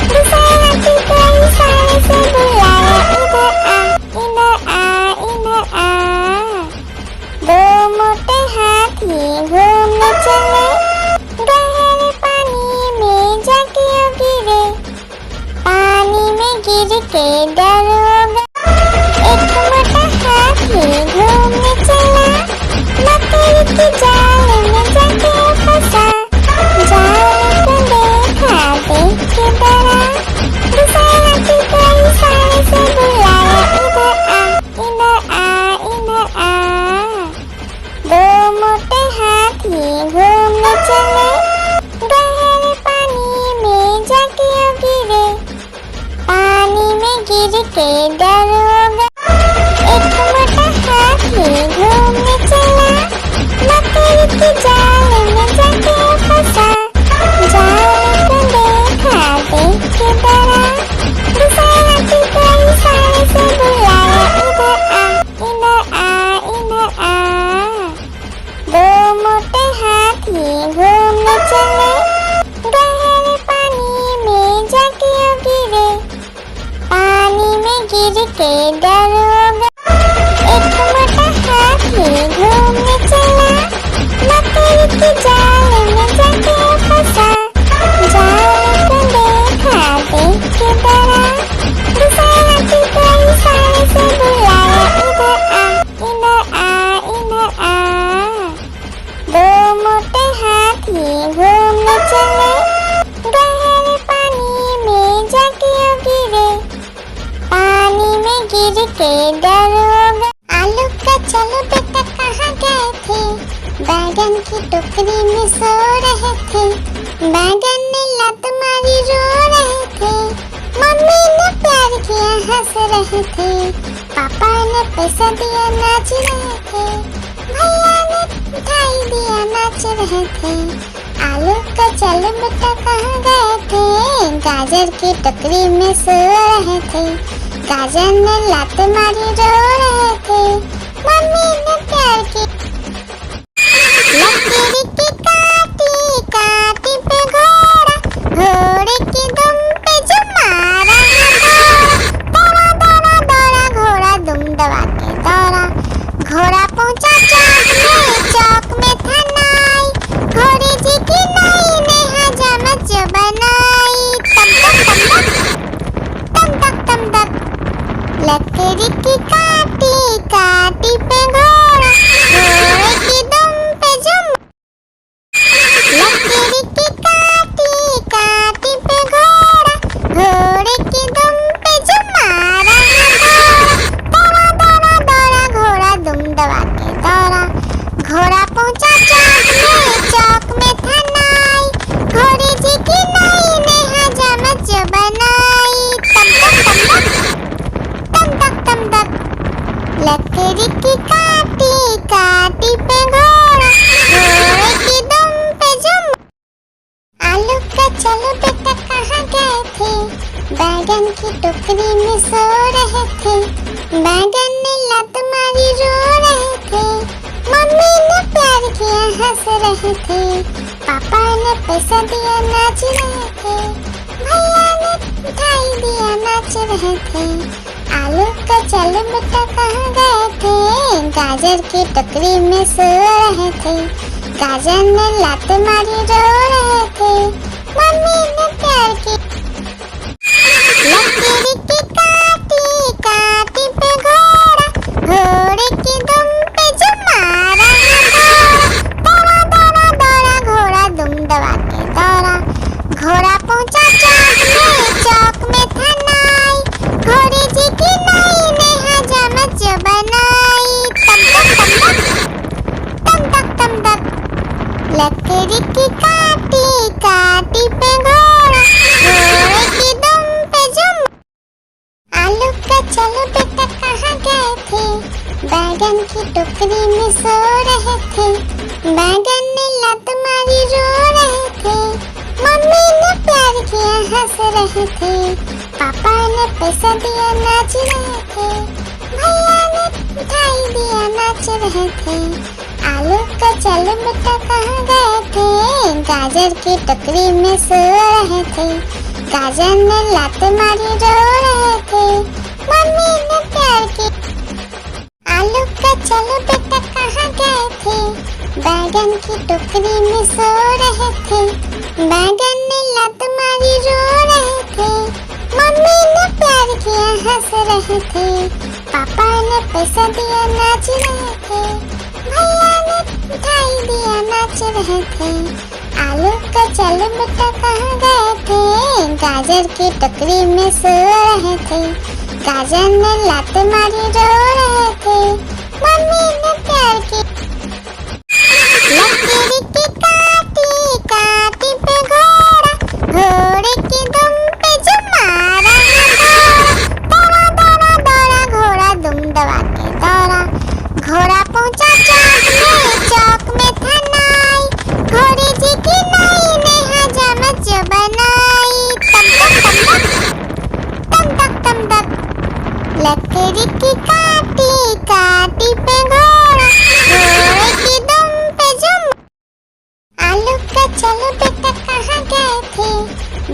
दूसरा हाथी को इशारे से बुलाया, इधर आ, दो मोटे हाथी घूमने चले, गहरे पानी में जाके गिरे, पानी में गिर के डर हो गया, एक मोटा हाथी घूमने चला, लकीर की जाल में जाके फंसा, जाल को देखा देख के डरा, दूसरा हाथी को इशारे से बुलाया, इधर आ, के दरोगा। एक मोटा हाथी घूमने चला, मकड़ी के जाल में जाके फंसा। जाल को देखा देख के डरा, दूसरे हाथी को इशारे से बुलाया, इधर आ, इधर आ, इधर आ। दो मोटे हाथी घूमने चले, गहरे पानी में जाके गिरे। पानी में गिर के डरोगा। एक मोटा हाथी घूमने चला, मकड़ी के जाल में जाके फंसा। जाल को देखा देख के डरा, दूसरे हाथी को इशारे से बुलाया, इधर आ, इधर आ, इधर आ। दो मोटे हाथी घूमने चले, गहरे पानी में जाके गिरे। पानी में गिर के डरोगा। आलू का चलो बेटा कहाँ गए थे, बैगन की टोकरी में सो रहे थे। बैगन ने लात मारी रो रहे थे, मम्मी ने प्यार किया हंस रहे थे, पापा ने पैसा दिया नाच रहे थे, भैया ने मिठाई दिया नाच रहे थे। आलू का चलो बेटा कहाँ गए थे, गाजर की टोकरी में सो रहे थे। गाजर ने लात मारी रो रहे थे, मम्मी ने प्यार की। लकीर की काटी काटी पे घोड़ा, घोड़े की दुम पे जो मारा है दौड़ा, दौड़ा दौड़ा घोड़ा दुम दबा के दौड़ा। घोड़ा पहुंचा चौक में था नाई, घोड़े जी की नाई ने हजामत जो बनाई। तम तक तम तक लकड़ी की काटी काटी पे घोड़ा, घोड़े की दुम पे जो लकड़ी की काटी काटी पे घोड़ा, घोड़े की दुम पे जो मारा है दौड़ा, दौड़ा दौड़ा घोड़ा दुम दबा के दौड़ा। घोड़ा पहुंचा चौक में था नाई, घोड़े जी की नाई ने हजामत जो बनाई। तम तक लकड़ी की काटी काटी पे घोड़ा, घोड़े की दुम पे जो। आलू का चलो बेटा कहाँ गए थे, बैगन की टोकरी में सो रहे थे। बैगन ने लात मारी रो रहे थे, मम्मी ने प्यार किया हंस रहे थे, पापा ने पैसा दिया नाच रहे थे, भैया ने मिठाई दिया नाच रहे थे। आलू का चलो बेटा कहाँ गए थे, गाजर की टोकरी में सो रहे थे। गाजर ने लात मारी रो रहे थे, मम्मी ने प्यार की। लकीर की काटी काटी पे घोड़ा, घोड़े की दुम पे जो मारा है दौड़ा, दौड़ा दौड़ा घोड़ा दुम दबा के दौड़ा। घोड़ा पहुंचा चौक में था नाई, घोड़े जी की नाई ने हजामत जो बनाई। तम तक लकड़ी की काटी काटी पे घोड़ा, घोड़े की दुम पे जो। आलू का चलो बेटा कहाँ गए थे, बैगन की टोकरी में सो रहे थे। बैगन ने लात मारी रो रहे थे, मम्मी ने प्यार किया हंस रहे थे, पापा ने पैसा दिया नाच रहे थे, भैया ने मिठाई दिया नाच रहे थे। आलू का चलो बेटा कहाँ गए थे, गाजर की टोकरी में सो रहे थे। गाजर ने लात मारी रो रहे थे, मम्मी ने प्यार की। आलू का चलो बेटा कहाँ गए थे, बैगन की टोकरी में सो रहे थे। बैगन ने लात मारी रो रहे थे, मम्मी ने प्यार किया हंस रहे थे, पापा ने पैसा दिया नाच रहे थे, भैया ने मिठाई दिया नाच रहे थे। आलू का चलो बेटा कहाँ गए थे, गाजर की टोकरी में सो रहे थे। गाजर ने लात मारी रो रहे थे, मम्मी ने प्यार की। लकीर की काटी काटी पे घोड़ा, घोड़े की दुम पे जो मारा है दौड़ा, दौड़ा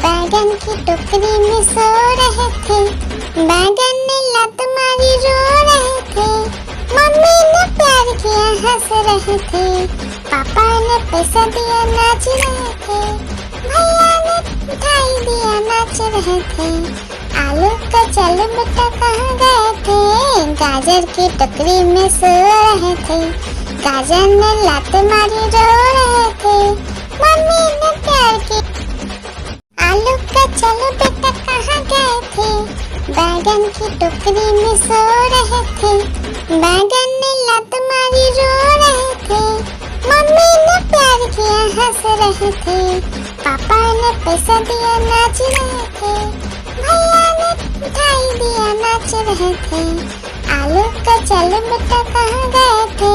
बैगन की टोकरी में सो रहे थे। बैगन ने लात मारी रो रहे थे। मम्मी ने प्यार किया हंस रहे थे। पापा ने पैसा दिया नाच रहे थे। भैया ने मिठाई दिया नाच रहे थे। आलू का चल बेटा कहाँ गए थे। गाजर की टोकरी में सो रहे थे। गाजर ने लात मारी रो रहे थे। मम्मी ने प्यार की। आलू का चलो बेटा कहाँ गए थे। बैगन की टोकरी में सो रहे थे। बैगन ने लात मारी रो रहे थे। मम्मी ने प्यार किया हंस रहे थे। पापा ने पैसा दिया नाच रहे थे। भैया ने मिठाई दिया नाच रहे थे। आलू का चलो बेटा कहाँ गए थे।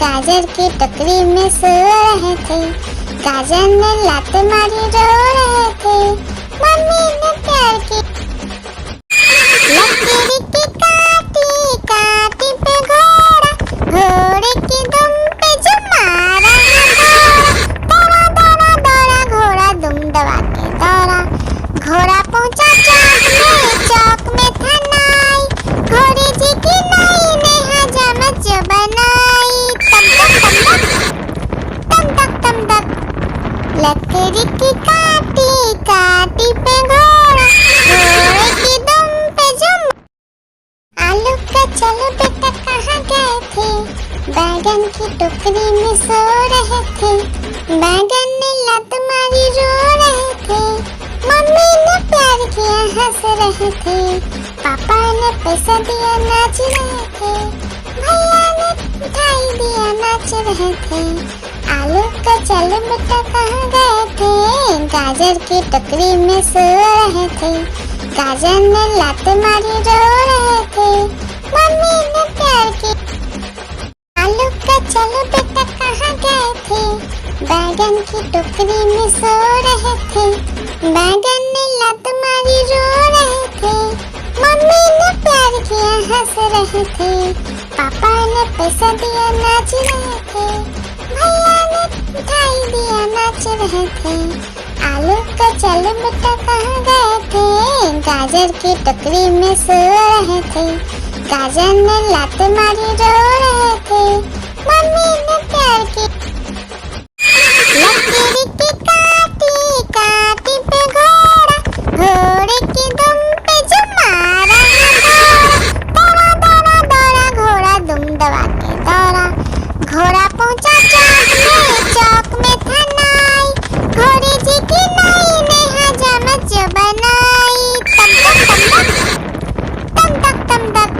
गाजर की टोकरी में सो रहे थे। गाजर ने लात मारी रो रहे थे। मम्मी ने प्यार की। लकीर की काटी काटी पे घोड़ा। घोड़े की दुम पे जो मारा दौड़ा दौड़ा दौड़ा घोड़ा दुम दबा के दौड़ा। घोड़ा पहुंचा चौक में था नाई। घोड़े जी की नाई ने हजामत जो बनाई। तम तक तम तक लकड़ी की काटी काटी पे घोड़ा। घोड़े की दुम पे जुम। आलू का चलो बेटा कहाँ गए थे। बैगन की टोकरी में सो रहे थे। बैगन ने लात मारी रो रहे थे। मम्मी ने प्यार किया हंस रहे थे। पापा ने पैसा दिया नाच रहे थे। भैया ने मिठाई दिया नाच रहे थे। आलू का चलो बेटा कहाँ गए थे। गाजर की टोकरी में सो रहे थे। गाजर ने लात मारी रो रहे थे। मम्मी ने प्यार की। आलू का चलो बेटा कहाँ गए थे। बैगन की टोकरी में सो रहे थे। बैगन ने लात मारी रो रहे थे। मम्मी ने प्यार किया हंस रहे थे। पापा ने पैसा दिया नाच रहे थे। भैया ने मिठाई दिया नाच रहे थे। आलू का चलो बेटा कहाँ गए थे। गाजर की टोकरी में सो रहे थे। गाजर ने लात मारी रो रहे थे। मम्मी ने प्यार की। लकीर की काटी काटी पे घोड़ा। घोड़े की दुम पे जो मारा दौड़ा दौड़ा दौड़ा घोड़ा दुम दबा के दौड़ा। घोड़ा पहुंचा चौक में था नाई। घोड़े जी की नाई ने हजामत जो बनाई। तम तक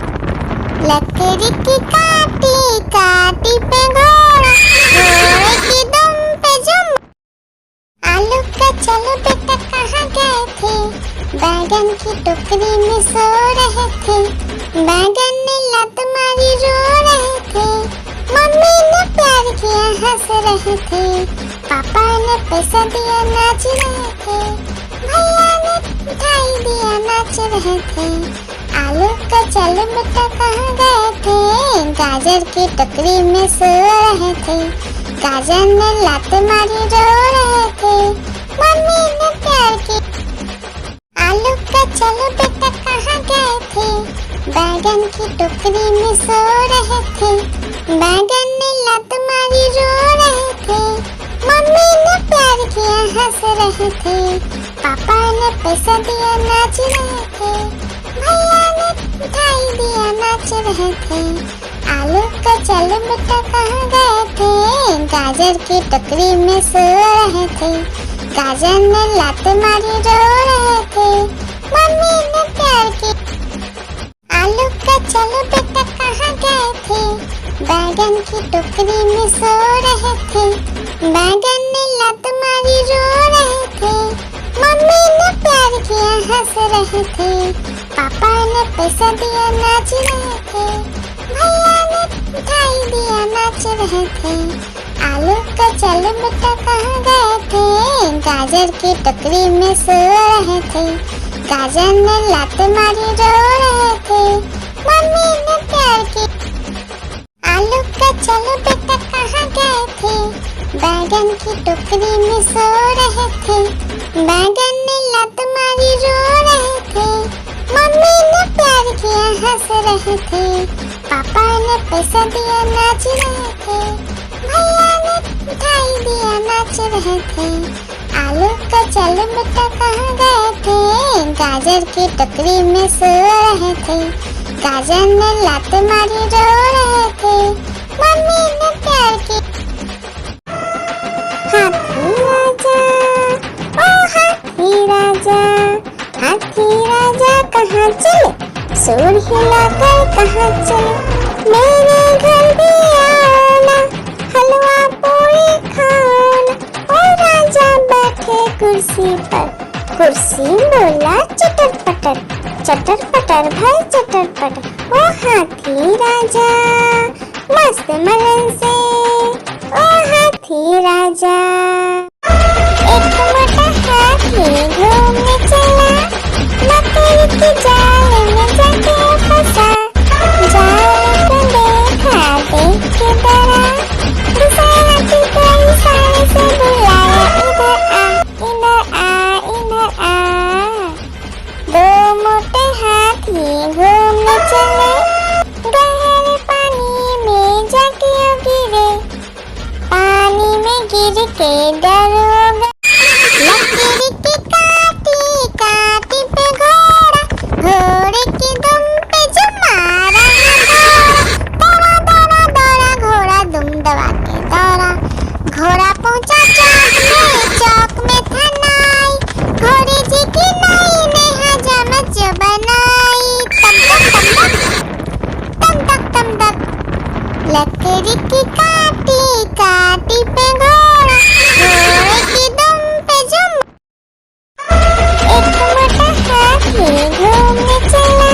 लकड़ी की काटी काटी पे घोड़ा। घोड़े की दुम पे जुम। आलू का चलो बेटा कहाँ गए थे। बैगन की टोकरी में सो रहे थे। बैगन ने लात मारी रो रहे थे। मम्मी ने प्यार किया हंस रहे थे। पापा ने पैसा दिया नाच रहे थे। भैया ने मिठाई दिया नाच रहे थे। आलू का चलो बेटा कहाँ गए थे। गाजर की टोकरी में सो रहे थे। गाजर ने लात मारी रो रहे थे। मम्मी ने प्यार की। आलू का चलो बेटा कहाँ गए थे। बैगन की टोकरी में सो रहे थे। बैगन ने लात मारी रो रहे थे। मम्मी ने प्यार किया हंस रहे थे। पापा ने पैसा दिया नाच रहे थे। भैया ने मिठाई दिया नाच रहे थे। आलू का चलो बेटा कहाँ गए थे। गाजर की टोकरी में सो रहे थे। गाजर ने लात मारी रो रहे थे। मम्मी ने प्यार की। आलू का चलो बेटा कहाँ गए थे। बैगन की टोकरी में सो रहे थे। बैगन ने लात मारी रो रहे थे। मम्मी ने प्यार किया हंस रहे थे। पापा ने पैसा दिया नाच रहे थे। भैया ने मिठाई दिया नाच रहे थे। आलू का चलो बेटा कहाँ गए थे। गाजर की टोकरी में सो रहे थे। गाजर ने लात मारी रो रहे थे। मम्मी ने प्यार की। आलू का चलो बेटा कहाँ गए थे। बैगन की टोकरी में सो रहे थे। बैगन ने लत मारी रो रहे थे, मम्मी ने प्यार किया हंस रहे थे, पापा ने पैसा दिया नाच रहे थे, भैया ने मिठाई दिया नाच रहे थे। आलू का चल बेटा कहाँ गए थे, गाजर की टोकरी में सो रहे थे, गाजर ने लात मारी रो रहे थे, मम्मी ने प्यार की। हाथी राजा, ओ हाथी राजा, हाथी राजा कहाँ चले, सूर हिलाकर कहाँ चले, मेरे घर भी आना, हलवा पूरी खाना। ओ राजा बैठे कुर्सी पर, कुर्सी बोला चटर पटर भाई चटर पटर। ओ हाथी राजा मस्त मलन से, ओ हाथी राजा। एक मोटा हाथी घूमने चला, मकड़ी की जाल में जाके फंसा, जाल को देखा देख के डरा, दूसरे हाथी को इशारे से बुलाया, इधर आ इधर आ। दो मोटे हाथी घूमने चले, गहरे पानी में जाके गिरे, पानी में गिर के डर हो गया। लकड़ी की काटी काटी पे घोड़ा, घोड़े की दुम पे जो मारा दौड़ा दौड़ा दौड़ा घोड़ा दुम दबा के दौड़ा। घोड़ा पहुंचा चौक में था नाई, घोड़े जी की नाई ने हजामत जो बनाई। तम तक तम तक लकड़ी की काटी काटी पे घोड़ा, घोड़े की दुम पे जो। एक मोटा हाथी घूमने चला,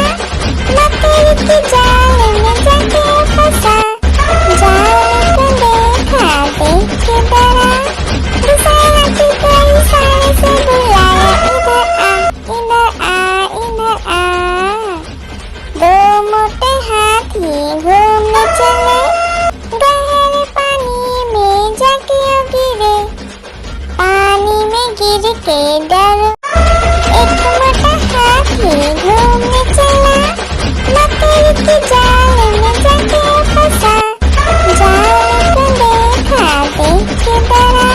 मकड़ी की जाल में जाके फंसा, जाल को देखा देख के डरा, दूसरे हाथी को इशारे से बुलाया, इधर आ इधर आ। दो मोटे हाथी घूमने चले, गहरे पानी में जाके गिरे, पानी में गिर के डर। एक मोटा हाथी घूमने चला, मकड़ी की जाल में जाके फंसा, जाल को देखा देख के डरा,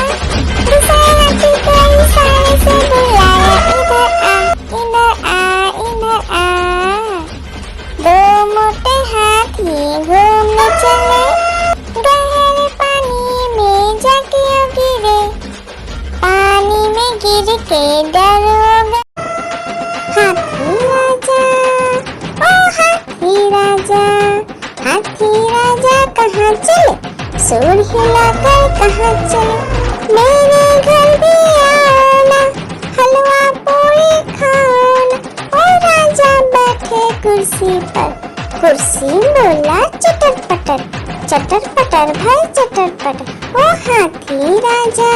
दूसरे हाथी को इशारे से बुलाया, इधर आ इधर आ। दो मोटे हाथी घूमने चले, गहरे पानी में जाके गिरे, पानी में गिर के डर हो गया। हाथी राजा, ओ हाथी राजा, हाथी राजा कहाँ चले, सूर हिलाकर कहाँ चले, मेरे घर भी आना, हलवा पूरी खाना। ओ राजा बैठे कुर्सी पर, कुर्सी बोला चटर पटर भाई चटर पटर। ओ हाथी राजा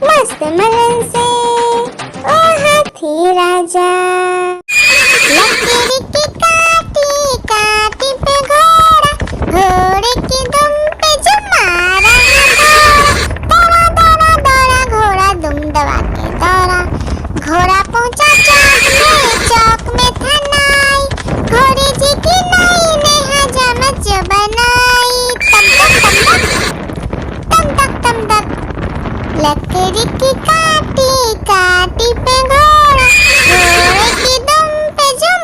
मस्त मलन से, ओ हाथी राजा। लकड़ी की काटी काटी पे घोड़ा, घोड़े की दुम पे जो मारा दौड़ा दौड़ा दौड़ा घोड़ा दुम दबा के दौड़ा। घोड़ा पहुंचा चौक में था नाई, घोड़े जी की नाई ने हजामत जो बनाई। तम तक लकड़ी की काटी काटी पे घोड़ा, घोड़े की दुम पे जो।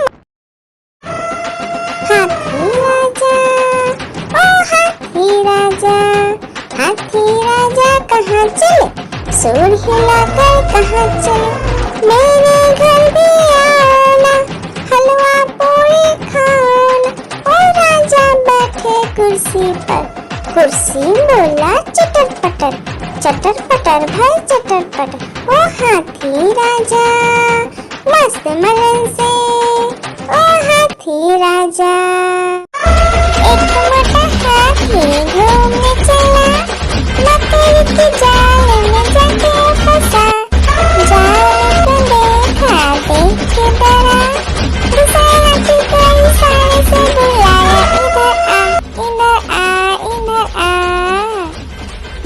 हाथी राजा, ओ हाथी राजा, हाथी राजा कहाँ चले, सूर हिलाकर कहाँ चले, मेरे घर भी आना, हलवा पूरी खाना। ओ राजा बैठे कुर्सी पर, कुर्सी बोला चटर पटर भाई चटर पटर। ओ हाथी राजा मस्त मलन से, ओ हाथी राजा। एक मोटा हाथी घूमने चला, मकड़ी की जाल में जाके फंसा, जाल को देखा देख के डरा, दूसरे हाथी को इशारे से बुलाया, इधर आ इधर आ।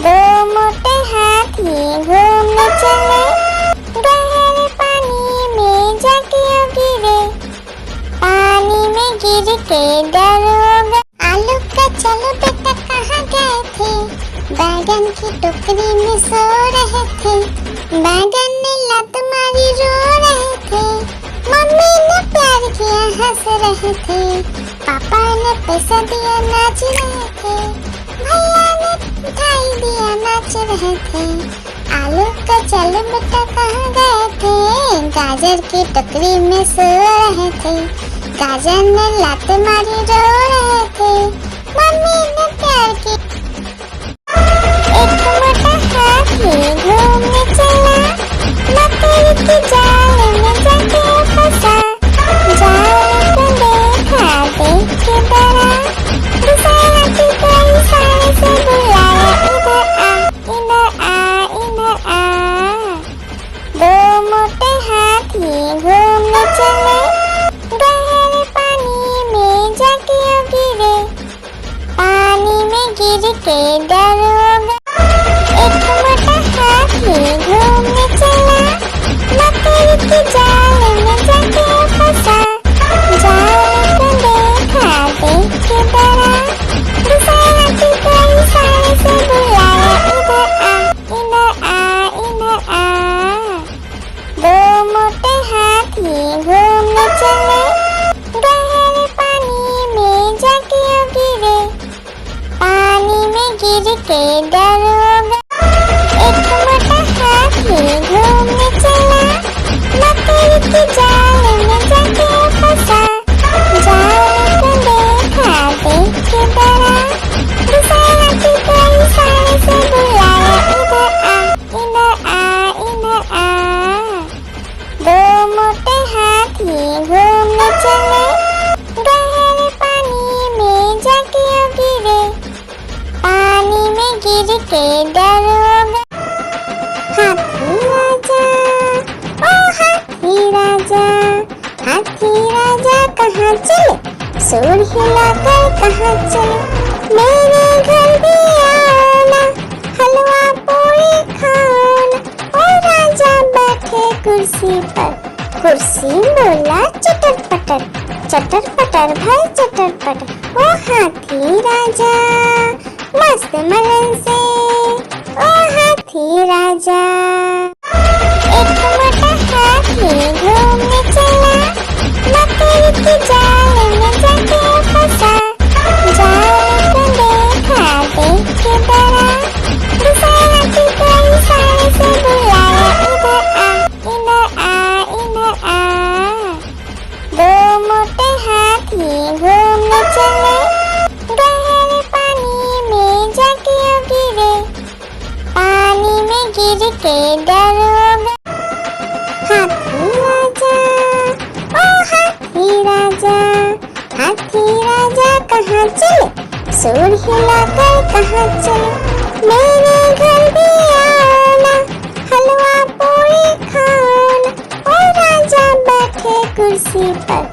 दो मोटे हाथी घूमने चले, के डर होगा। आलू का चलो बेटा कहाँ गए थे, बैगन की टोकरी में सो रहे थे। बैगन ने लात मारी रो रहे थे, मम्मी ने प्यार किया हंस रहे थे, पापा ने पैसा दिया नाच रहे थे, भैया ने मिठाई दिया नाच रहे थे। आलू का चलो बेटा कहाँ गए थे, गाजर की टोकरी में सो रहे थे। गाजर ने लात मारी रो रहे थे, मम्मी ने प्यार की। एक मोटा हाथी घूमने चला, मकड़ी की जाल में जाके फंसा। जाल को देखा देख के डरा, दूसरे हाथी को इशारे से बुलाया, इधर आ इधर आ इधर आ। दो मोटे हाथी घूमने चले, गहरे पानी में जाके गिरे, पानी में गिर के डर होगा। एक मोटा हाथी घूमने चला, मकड़ी की जाल में जाके फंसा। जाल को देखा देख के डरा, दूसरे हाथी को इशारे से बुलाया, इधर आ इधर आ। दो मोटे हाथी घूमने चले, गहरे पानी में जाके गिरे, पानी में गिर के डर होगा। एक मोटा हाथी घूमने चला, मकड़ी की जाल में जाके फंसा। जाल को देखा देख के डरा, दूसरे हाथी को इशारे से बुलाया, इधर आ इधर आ। दो मोटे हाथी घूमने चले, गहरे पानी में जाके गिरे, पानी में गिर के डर होगा। हाथी राजा ओ हाथी राजा, हाथी राजा कहाँ चले, सूर हिलाकर कहाँ चले। मेरे घर भी आना, हलवा पूरी खाना। ओ राजा बैठे कुर्सी पर, कुर्सी बोला चटर पटर, चटर पटर भाई चटर पटर। ओ हाथी राजा मस्त मलन से, ओ हाथी राजा। एक मोटा हाथी घूमने चला, मकड़ी की जाल में जाके फंसा। जाल को देखा देख के डरा, दूसरे हाथी को इशारे से बुलाया, इधर आ इधर आ। दो मोटे हाथी घूमने चले, गहरे पानी में जाके गिरे, पानी में गिर के डर होगा। हाथी राजा ओ हाथी राजा, हाथी राजा कहाँ चले, सूर हिलाकर कहाँ चले। मेरे घर भी आना, हलवा पूरी खाना। ओ राजा बैठे कुर्सी पर,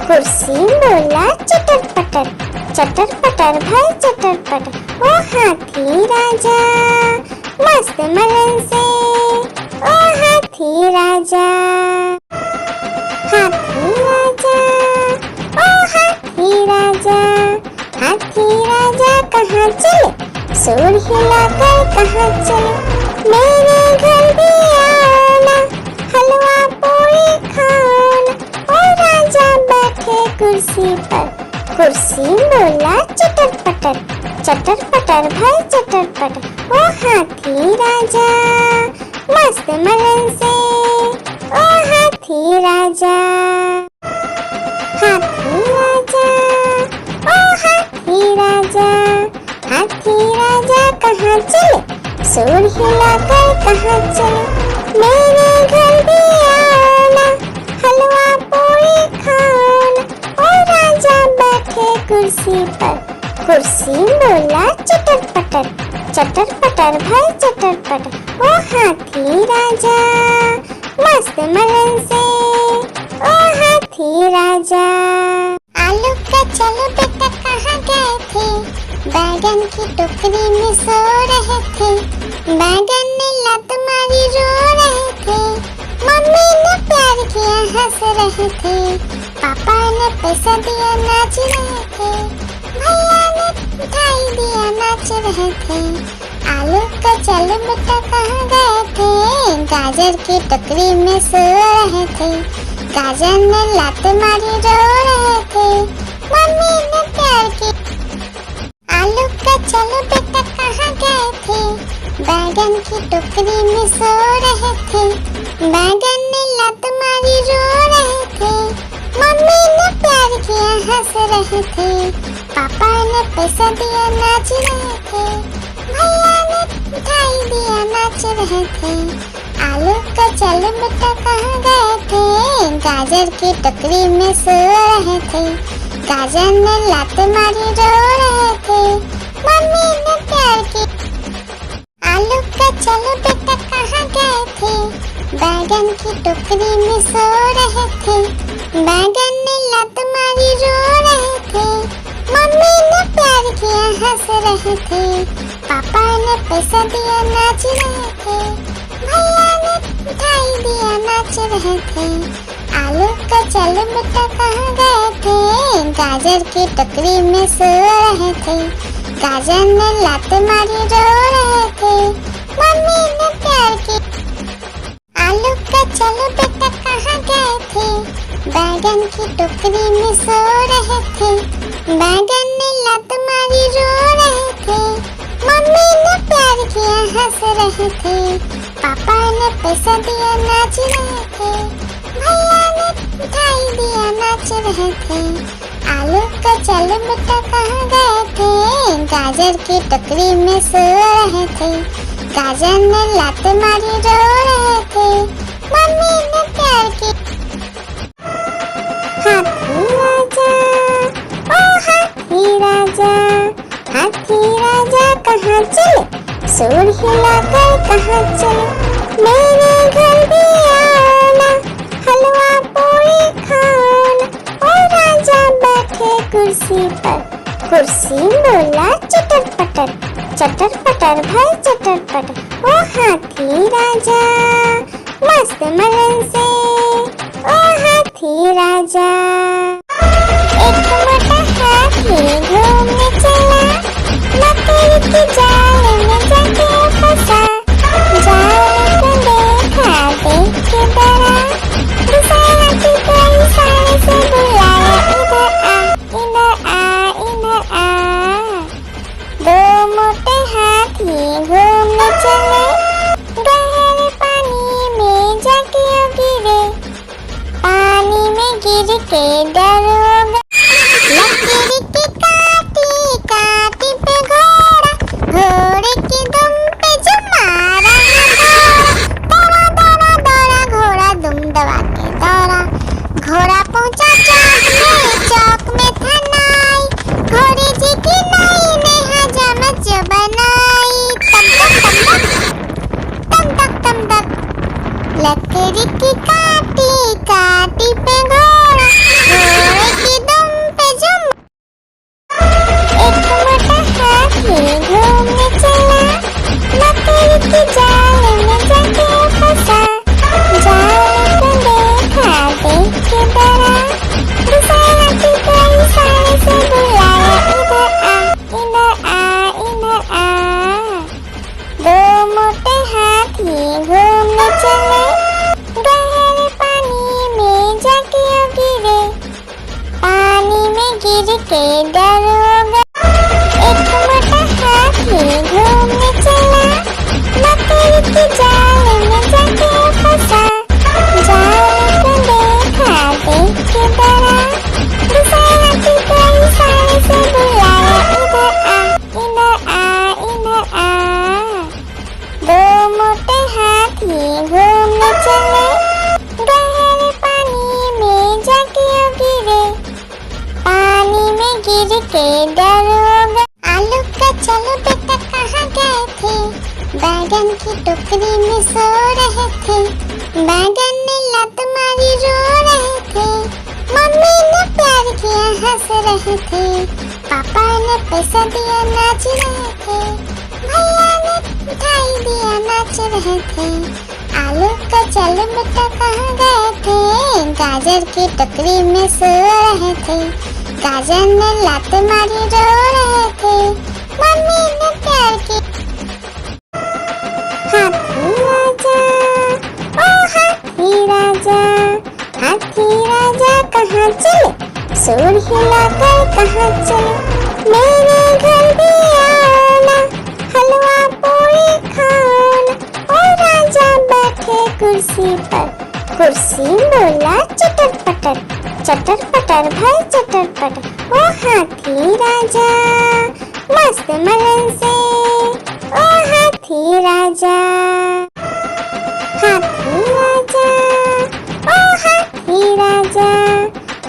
कुर्सी बोला चटर पटर, चटर पटर भाई चटर पटर। ओ हाथी राजा मस्त मलन से, ओ हाथी राजा। हाथी राजा ओ हाथी राजा, हाथी राजा कहाँ चले, सूर हिलाकर कहाँ चले। मेरे घर भी आना, हलवा पूरी खाना। ओ राजा बैठे कुर्सी पर, कुर्सी बोला चटर पटर भाई चटर पटर। ओ हाथी राजा मस्त मलन से, ओ हाथी राजा। हाथी राजा ओ हाथी राजा, हाथी राजा कहाँ चले, सूर हिलाकर कहाँ चले। मेरे घर भी आना, हलवा पूरी खाना। ओ राजा बैठे कुर्सी पर, कुर्सी बोला चटर पटर भाई चटर पटर। ओ हाथी राजा मस्त मलन से, ओ हाथी राजा। आलू का चलो बेटा कहाँ गए थे, बैगन की टोकरी में सो रहे थे। बैगन ने लात मारी रो रहे थे, मम्मी ने प्यार किया हंस रहे थे, पापा ने पैसा दिया नाच रहे थे, भैया ने मिठाई दिया नाच रहे थे। आलू का चल बेटा कहाँ गए थे, गाजर की टोकरी में सो रहे थे। गाजर ने लात मारी रो रहे थे, मम्मी ने प्यार की। आलू का चल बेटा कहाँ गए थे, बैगन की टोकरी में सो रहे थे। बैगन ने लात मारी रो रहे थे, मम्मी ने प्यार किया हंस रहे थे। पापा ने पैसा दिया नाच रहे थे, भैया ने मिठाई दिया नाच रहे थे। आलू का चल बेटा कहाँ गए थे, गाजर की टोकरी में सो रहे थे। गाजर ने लात मारी रो रहे थे, मम्मी ने प्यार की। आलू का चल बेटा कहाँ गए थे, बैगन की टोकरी में सो रहे थे। बैगन ने लात मारी रो रहे थे, मम्मी ने प्यार किया हंस रहे थे। पापा ने पैसा दिया नाच रहे थे, भैया ने मिठाई दिया नाच रहे थे। आलू का चल बेटा कहाँ गए थे, गाजर की टोकरी में सो रहे थे। गाजर ने लात मारी रो रहे थे, मम्मी ने प्यार की। आलू का चल बेटा कहाँ गए थे, बैगन की टोकरी में सो रहे थे। बैगन ने लात मारी रो रहे थे, मम्मी ने प्यार किया हंस रहे थे। पापा ने पैसा दिया नाच रहे थे, भैया ने मिठाई दिया नाच रहे थे। आलू का चल बेटा कहाँ गए थे, गाजर की टोकरी में सो रहे थे। गाजर ने लात मारी रो रहे थे, मम्मी ने प्यार की। हाथी राजा, ओ हाथी राजा, हाथी राजा कहाँ चले, सूंड हिलाकर कहाँ चले। मेरे घर भी आना, हलवा पूरी खाना। ओ राजा बैठे कुर्सी पर, कुर्सी बोला चटर पटर भाई चटर पटर। ओ हाथी राजा मस्त मलन से, ओ हाथी राजा। एक मोटा हाथी घूमने चला, लकड़ी की जाल में जाके फंसा। जाल को देखा देख के डरा, दूसरे हाथी को इशारे से बुलाया, इधर आ इधर आ। दो मोटे हाथी घूमने चले, गहरे पानी में जाके गिरे। पानी में गिर के डर हो गया, लकड़ी की काटी काटी पे घोड़ा, घोड़े की दुम पे जो मारा है दौड़ा दौड़ा दौड़ा घोड़ा दुम दबा के दौड़ा। घोड़ा पहुंचा चौक में था नाई, घोड़े जी की नाई ने हजामत जो बनाई। तम तक लकड़ी की काटी काटी पे घोड़ा, घोड़े की दुम पे जुम। एक मोटा हाथी घूमने चला, लकड़ी की जाल में जाके फंसा। जाल को देखा देख के डरा, दूसरे हाथी को इशारे से बुलाया, इधर आ इधर आ। दो मोटे हाथी घूमने चले, गहरे पानी में जाके गिरे। पानी में गिर के डर हो गया, एक मोटा हाथी घूमने चला, लकड़ी की जाल में जाके फंसा। जाल को देखा देख के डरा, दूसरे हाथी को इशारे से बुलाया, इधर आ इधर आ। दो मोटे हाथी घूमने चले, गहरे पानी में जाके गिरे। पानी में गिर के डर हो गया। आलू का चल बेटा कहाँ गए थे, बैगन की टोकरी में सो रहे थे। बैगन ने लात मारी रो रहे थे, मम्मी ने प्यार किया हंस रहे थे। पापा ने पैसा दिया नाच रहे थे, भैया ने मिठाई दिया नाच रहे थे। आलू का चल बेटा कहाँ गए थे, गाजर की टोकरी में सो रहे थे। गाजर ने लात मारी रो रहे थे। मम्मी ने प्यार की। हाथी राजा, ओ हाथी राजा, हाथी राजा कहाँ चले? सूर हिलाकर कहाँ चले? मेरे घर भी आना, हलवा पूरी खाना। ओ राजा बैठे कुर्सी पर, कुर्सी बोला चटर पटर, चटर पटर भाई चटर पटर। ओ हाथी राजा मस्त मलन से, ओ हाथी राजा, हाथी राजा, ओ हाथी राजा,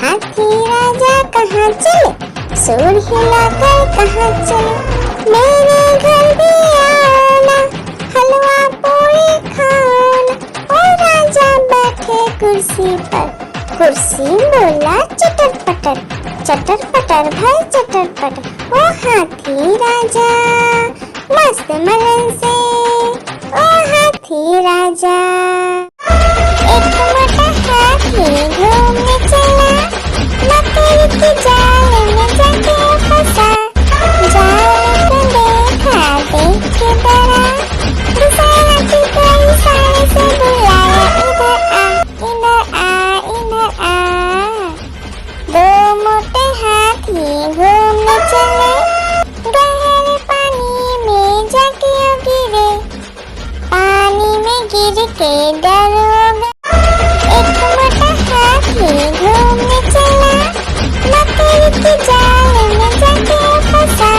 हाथी राजा कहाँ चले? सूर हिलाकर कहाँ चले? मेरे घर भी आना, हलवा पूरी खाना। ओ राजा बैठे कुर्सी पर, कुर्सी बोला चटर पटर, चटर पटर भाई चटर पटर। ओ हाथी राजा मस्त मलन से, ओ हाथी राजा। एक मोटा हाथी घूमने चला, मकड़ी की जाल में जाके फंसा। जाल को देखा देख के डरा, दूसरा हाथी कोई साले से बुलाया, इधर आ, इधर आ, इधर आ। दो मोटे हाथी घूमने चले, गहरे पानी में जाके गिरे। पानी में गिर के डर हो गया। एक मोटा हाथी घूमने चला, मकड़ी की जाल में जाके फंसा।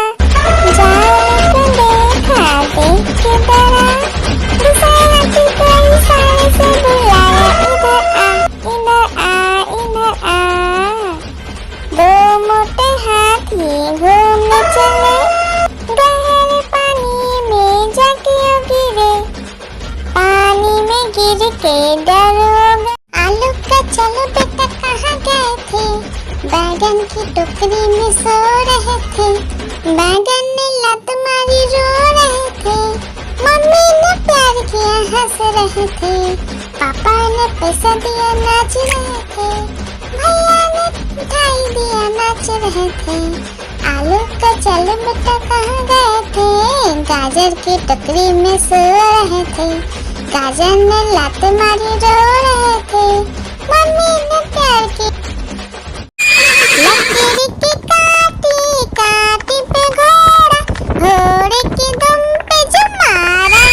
जाल को देखा देख के डरा, दूसरा हाथी कोई साले से बुलाया, इधर आ, इधर आ, इधर आ। दो मोटे हाथी घूमने चले, गहरे पानी में जाके गिरे। पानी में गिर के डर हो गया। आलू का चलो बेटा कहाँ गए थे? बैगन की टोकरी में सो रहे थे। बैगन ने लात मारी रो रहे थे। मम्मी ने प्यार किया हंस रहे थे। पापा ने पैसा दिया नाच रहे थे। भैया ने मिठाई दिया नाच रहे थे। आलू का चलो बेटा कहाँ गए थे? गाजर की टोकरी में सो रहे थे। गाजर ने लात मारी रो रहे थे। मम्मी ने प्यार की। लकड़ी की काटी काटी पे घोड़ा, घोड़े की दुम पे जो मारा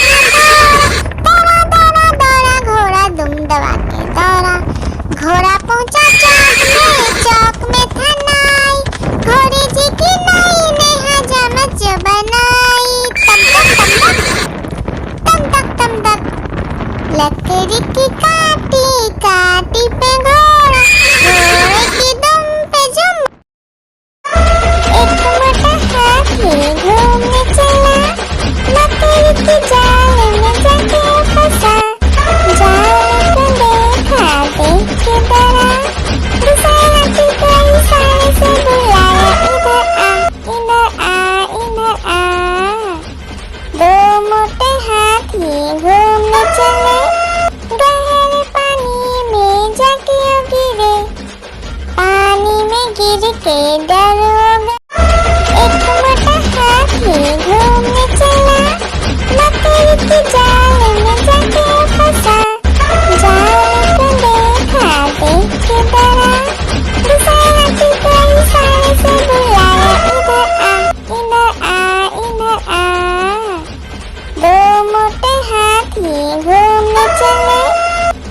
दौड़ा दौड़ा दौड़ा घोड़ा दुम दबा के दौड़ा। घोड़ा पहुंचा चौक में था नाई। घोड़े जी की नाई ने हजामत जो बनाई। तम तक तम तक लकड़ी की काटी काटी पे घोड़ा, घोड़े की दुम पे जुम। एक मोटा हाथी घूमने चला, मकड़ी की जाल में जाके फंसा। जाल को देखा देख के डरा, दूसरा हाथी कोई साले से बुलाया, इधर आ, इधर आ, इधर आ। दो मोटे हाथी घूमने चले, गहरे पानी में जाके गिरे। पानी में गिर के डर हो गया। एक मोटा हाथी घूमने चला, मकड़ी की जाल में जाके फंसा। जाल को देखा देख के डरा, दूसरा हाथी कोई साले से बुलाया, इधर आ, इधर आ। दो मोटे हाथी घूमने चले,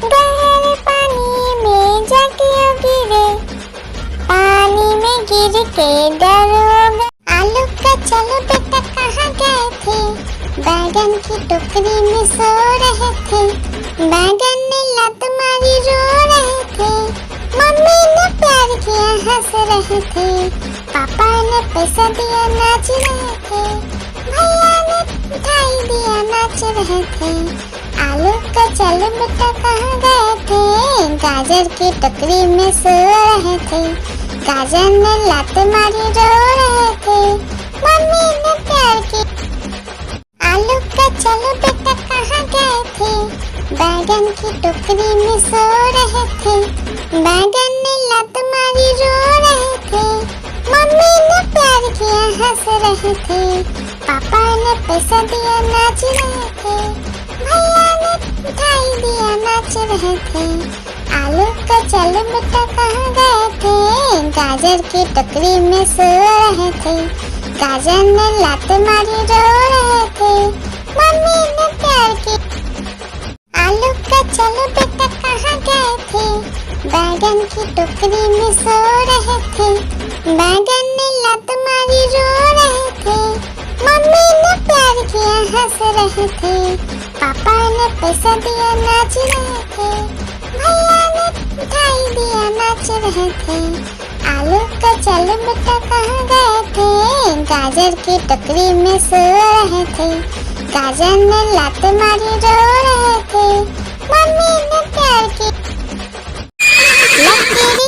गहरे पानी में जाके गिरे। पानी में गिर के डर हो गया। आलू का चलो बेटा कहाँ गए थे? बैगन की टोकरी में सो रहे थे। बैगन ने लात मारी रो रहे थे। मम्मी ने प्यार किया हंस रहे थे। पापा ने पैसा दिया नाच रहे थे। भैया ने मिठाई दिया नाच रहे थे। आलू का चलो बेटा कहाँ गए थे? गाजर की टोकरी में सो रहे थे। गाजर ने लात मारी रो रहे थे। मम्मी ने प्यार की। आलू का चलो बेटा कहाँ गए थे? बैगन की टोकरी में सो रहे थे, बैगन ने लात मारी रो रहे थे, मम्मी ने प्यार किया हंस रहे थे, पापा ने पैसा दिया नाच रहे थे, भैया ने मिठाई दिया नाच रहे थे, आलू का चल बेटा कहाँ गए थे, गाजर की टोकरी में सो रहे थे, गाजर ने लात मारी रो रहे थे, मम्मी ने प्यार की। आलू का चलो बेटा कहाँ गए थे, बैगन की टोकरी में सो रहे थे, बैगन ने लात मारी रो रहे थे, मम्मी ने प्यार किया हंस रहे थे, पापा ने पैसा दिया नाच रहे थे, भैया ने मिठाई दिया नाच रहे थे, आलू का चलो बेटा कहाँ गए थे, गाजर की टोकरी में सो रहे थे, गाजर ने लात मारी रो रहे थे, मम्मी ने प्यार की। लकीरी